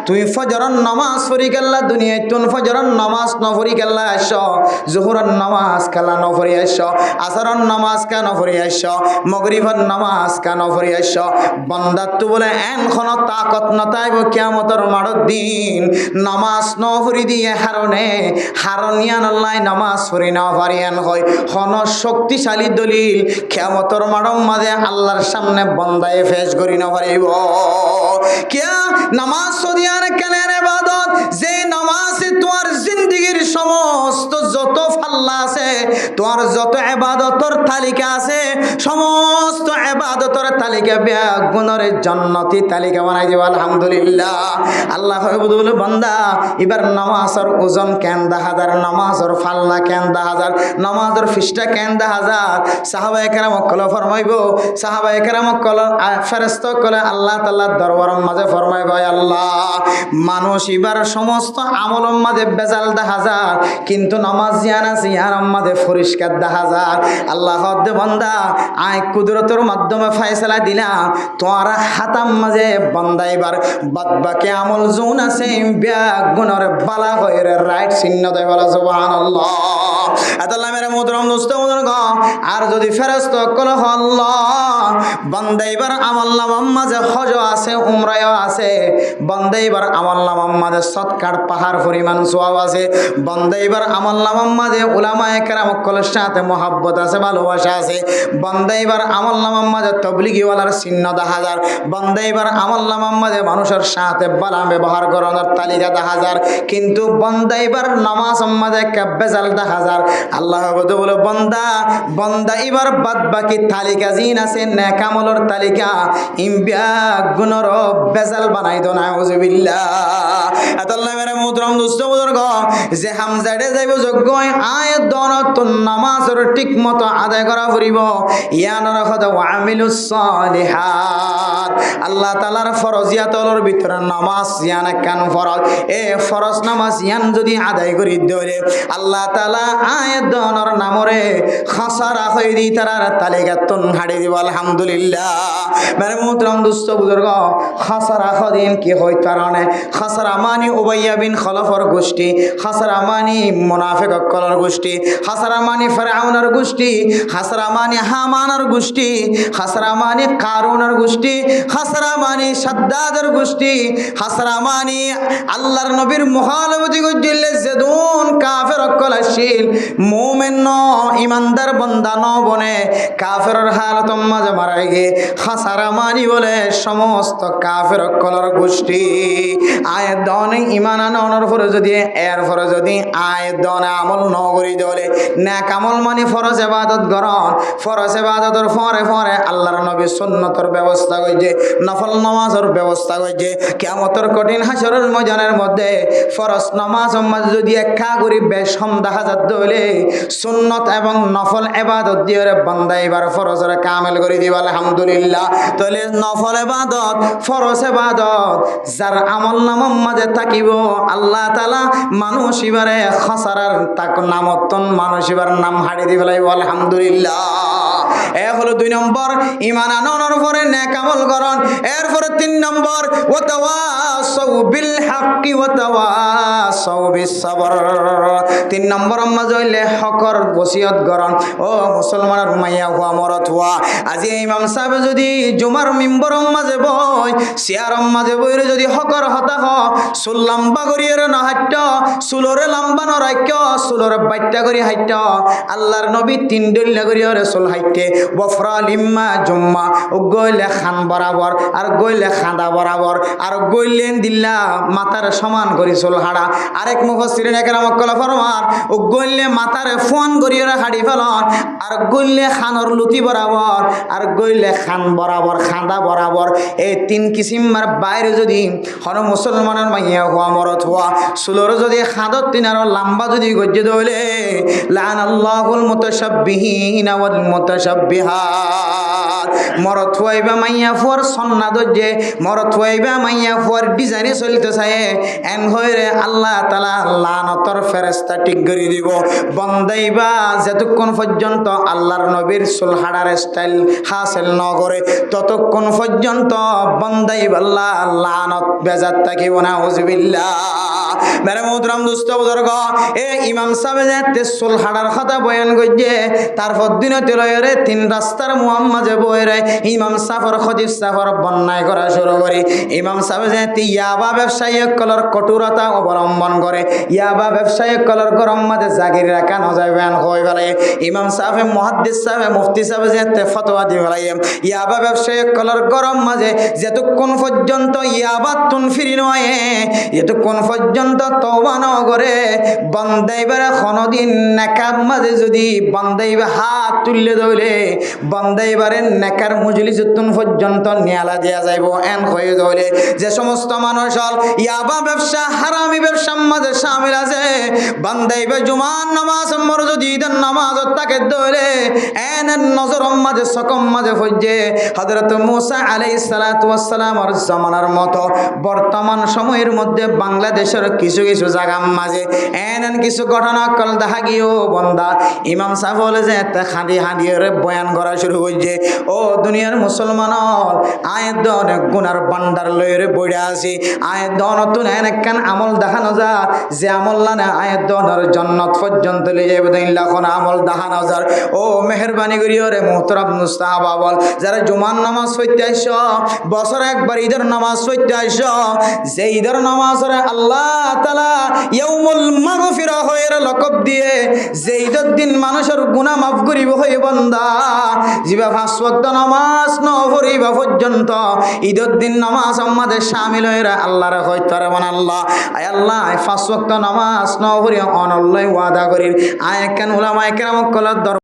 তুই ফজরের নামাজ পড়ি গেল্লা দুনিয়ায় তুন ফজরের নামাজ ন পড়ি গেল্লা আসো জোহরের নামাজ কালা ন পড়ি আসো আসরের নামাজ কেন পড়ি আসো মাগরিবের নামাজ কেন পড়ি আসো বান্দা তু বলে এন খন তাকত নতাইব কিয়ামতের মাড়র দিন নামাজ ন পড়ি দিয়ে হারনিয়ান আল্লাহ নামাজ পড়ি না পারিয়ান হয় খন শক্তিশালী দলিল কিয়ামতের মাড়র মাঝে আল্লাহর সামনে বান্দায়ে পেশ করি না পারিব। क्या नमाज सदियान कनेर इबादत जे नमाज तुम्हार जिंदगीर समस्त যত ফাল্লা আছে, তোমার যত ইবাদতের তালিকা আছে, সমস্ত ইবাদতের তালিকা বেগুনের জান্নাতি তালিকা বানাই দিব আলহামদুলিল্লাহ। আল্লাহ বলে বান্দা এবার নামাজের ওজন কেন 10,000, নামাজের ফাল্লা কেন 10,000, নামাজের ফিসটা কেন 10,000। সাহাবায়ে কেরাম কল ফরমাইব, সাহাবায়ে কেরাম কল ফেরেশতা কল আল্লাহ তাআলার দরবারের মাঝে ফরমাইব, আল্লাহ মানুষ এবার সমস্ত আমলের মাঝে বেজাল 10,000, কিন্তু নামাজ জিয়ান আছে ইয়ার মাঝে পরিষ্কার 10,000। আল্লাহ দে বান্দা আয় কুদরতের মাধ্যমে ফয়সালা দিলাম, তোরা হাতাম মাঝে বান্দা এবার বাদ বাকি আমল জুন আছে বেগুনের বালা হয়ে রাইট চিহ্ন দেয়, বলা সুবহানাল্লাহ। আল্লাহ মেরে মুহতারাম দোস্ত বুজুর্গ, আর যদি ফেরেশতা কল আল্লাহ বান্দা এবার আমল নামার মাঝে হজ আছে, উমরাও আছে, বান্দা এবার আমল নামার মাঝে সৎকার পাহাড় পরিমাণ সওয়াব আছে, বান্দা এবার আমল নামার মাঝে উলামায়ে কেরাম কলের সাথে মহব্বত আছে, ভালোবাসা আছে, বান্দা এবার আমল নামার মাঝে তবলিগি ওয়ালার চিহ্ন 10,000, বান্দা এবার আমল নামার মাঝে মানুষের সাথে বালা ব্যবহার করানোর তালিকা 10,000, কিন্তু বান্দা এবার নামাজ মাঝে বেজাল 10,000। আল্লাহ বলে বান্দা বান্দা এবার বাদ বাকি তালিকা জিন আছে নেক আমলের তালিকা ইমবিয়া গুণর বেজাল বানাই দো না উযুবিল্লাহ। আল্লাহ মেরে মুহতারাম দোস্ত বুজুর্গ, যে হামজাড়ে যাইব যোগ্য আয়াত দনত নামাজের ঠিক মতো আদায় করা পড়িব, ইয়ানর খদ ওয়ামিলুস সালিহাত। আল্লাহ তাআলার ফরজিয়াতর ভিতরে নামাজ ইয়ান কান ফরজ, এ ফরজ নামাজ ইয়ান যদি আদায় করি দলে আল্লাহ তাআলা আয়াত দনর নামরে খাসারা হয়ে দি তারার তালিকাতন হাড়ি দিব আলহামদুলিল্লাহ। মেরে মুহতারাম দোস্ত বুজুর্গ, খাসারা হদিন কি হয় কারণে খাসারা মানি উবাইয়া বিন খলফর গোষ্ঠী, খাসারা মানি মুনাফিক কলর গোষ্ঠী, খাসারা মানি ফিরআউনের গোষ্ঠী, খাসারা মানি হামানের গোষ্ঠী, খাসারা মানি কারুনের গোষ্ঠী, খাসারা মানি সাদ্দাদের গোষ্ঠী, খাসারা মানি আল্লাহর নবীর মুখালফতি গজ্জিলে যেদুন কাফের কল আসিল মুমিন ন ইমানদার বান্দা ন বনে কাফেরের হালত মাঝে মারাই গে খাসারা মানি বলে সমস্ত কাফের কলর গোষ্ঠী। আয়াত দনে ইমান আনানোর পরে যদি এর পরে যদি আয়াত দনে আমল ন করি দলে নেক আমল মানে ফরজ ইবাদত গ্রহণ, ফরজ ইবাদতের পরে পরে আল্লাহর নবী সুন্নতের ব্যবস্থা করেছে, নফল নামাজের ব্যবস্থা করেছে। কিয়ামতের কঠিন হাসরের ময়দানের মধ্যে ফরজ নামাজ যদি একা করি বেশ কম 10,000 দলে সুন্নত এবং নফল ইবাদত দিয়ে বান্দা এবার ফরজের কামেল করে দিব আলহামদুলিল্লাহ। তাহলে নফল ইবাদত ফরজ ইবাদত যার আমল নামার মাঝে থাকিব আল্লাহ তাআলা মানুষ এবারে খাসারার তাক নামতন মানুষ এবার নাম হারিয়ে দিব আলহামদুলিল্লাহ। এ হলো 2 নম্বর ঈমান আনানোর পরে নেক আমল করন। এরপরে 3 নম্বর ওয়াতাওয়াসাউ বিল হাক্কি ওয়াতাওয়াসাউ বিস সাবর। 3 নম্বর মাঝে হইলে হকর ওসিয়ত করন। ও মুসলমানের মাইয়া হুয়া মরত হুয়া, আজি ইমাম সাহেব যদি জুমার মিম্বরের মাঝে বই চেয়ারের মাঝে বইরে যদি হকর হতা হ চুল লম্বা করিয়ে না হাইট, চুলরে লম্বা ন রাখ্য, চুলরে বাইটা করি হাইট। আল্লাহর নবী 3 ডল্লা করিয়ে চুল হাইটে বফরা লিম্মা জুম্মা, ও গইলে খান বরাবর আর গইলে খাঁদা বরাবর আর গইলেন দিল্লা মাথার সমান করি চুল হাড়া। আরেক মুফাসসিরিন একরাম কলা ফরমান ও গইলে মাথারে ফোন করিয়ে হাড়ি ফেলন আর গইলে খানর লুতি বরাবর আর গইলে খান বরাবর খাঁদা বরাবর। এই 3 কিসিমার বাইরে যদি হন মুসলমানের মাইয়া হওয়া মরত হওয়া চুলর যদি খাঁদত 3 আর লম্বা যদি গজ্জে দলে লানাল্লাহুল মুতাশাব্বিহিনা ওয়াল মুতাশাব্বিহাত। মরত হইবা মাইয়া ফর সন্না দজ্জে, মরত হইবা মাইয়া ফর ডিজাইনে চলতে চায় এন হইরে আল্লাহ তাআলা লানতর ফেরেশতা ঠিক করে দিব। বন্দাইবা যতক্ষণ পর্যন্ত আল্লাহর নবীর চুল হাড়ার স্টাইল হাসিল ন করে ততক্ষণ পর্যন্ত বন্দাইবা আল্লাহ লানত বেজাত থাকিব না উযবিল্লাহ। মেরে মুহতারাম দোস্ত বুজুর্গ, এ ইমাম সাহেব যে চুল হাড়ার কথা বয়ান করছে তারপর দিনতে লয়রে 3 রাস্তার মুহাম্মাজে বইরে ইমাম সাফর খতিব সাফর বন্যায় করা শুরু করে। ইমাম সাহেব যে ইয়াবা ব্যবসায়ী কলর কঠোরতা অবলম্বন করে, ইয়াবা ব্যবসায়ী কলর গরম মাঝে জাগির রাখা নজায় বয়ান হয়ে গেলে ইমাম সাহেব মুহাদ্দিস সাহেব মুফতি সাহেব যে ফতোয়া দিয়ে গেলে ইয়াবা ব্যবসায়ী কলর গরম মাঝে যতক্ষণ পর্যন্ত ইয়াবা তুন ফিরি নয়, যতক্ষণ পর্যন্ত পর্যন্ত তওবা ন করে বান্দাইবার কোনদিন নেকার মাঝে যদি বান্দাইবা হাত তুললে ধরে বান্দাইবারের নেকার মজলিসুন পর্যন্ত নিয়ালা দেয়া যাইব এন হয়ে ধরে যে সমস্ত মানুষ হল ইয়াবা ব্যবসা হারামি ব্যবসার মাঝে শামিল আছে বান্দাইবা জুমার নামাজ মর যদি ঈদের নামাজ তাকে ধরে এন নজর মাঝে সকম মাঝে হইছে হযরত মুসা আলাইহিস সালাতু ওয়াস সালামের জামানার মতো বর্তমান সময়ের মধ্যে বাংলাদেশের কিছু কিছু জায়গার মাঝে এন কিছু ঘটনা কল দেখা গিয়েও বন্দা ইমাম সাহেব বলে যে এত হাঁদি হাঁদিয়ে বয়ান করা শুরু হয়েছে ও দুনিয়ার মুসলমান আয়ের অনেক গুনার বান্ডার লয়ে বইরে আসি আয়ের নতুন একখান আমল দেখানো যা যে আমল না আয়ের দনের জন্নত পর্যন্ত লিয়ে যাবে লাখন আমল দেখানো যার ও মেহরবানি করিও রে মোহতরম মুস্তাহাবা বল যারা জুমার নামাজ পড়তে আইস বছর একবার ঈদের নামাজ পড়তে আইস যে ঈদের নামাজরে আল্লাহ তাআলা ইয়াউমুল মাগফিরা হয়ে লকব দিয়ে যে ঈদের দিন মানুষের গুনাহ মাফ করিব হই বান্দা জিবা পাঁচ ওয়াক্ত নামাজ ন পড়িবা পর্যন্ত ঈদের দিন নামাজ আমাদের শামিল হয়ে আল্লাহর হইতারে মান আল্লাহ আয় আল্লাহ পাঁচ ওয়াক্ত নামাজ ন পড়ি অনল্লাই ওয়াদা করি আয় কেন উলামায়ে কেরাম কলার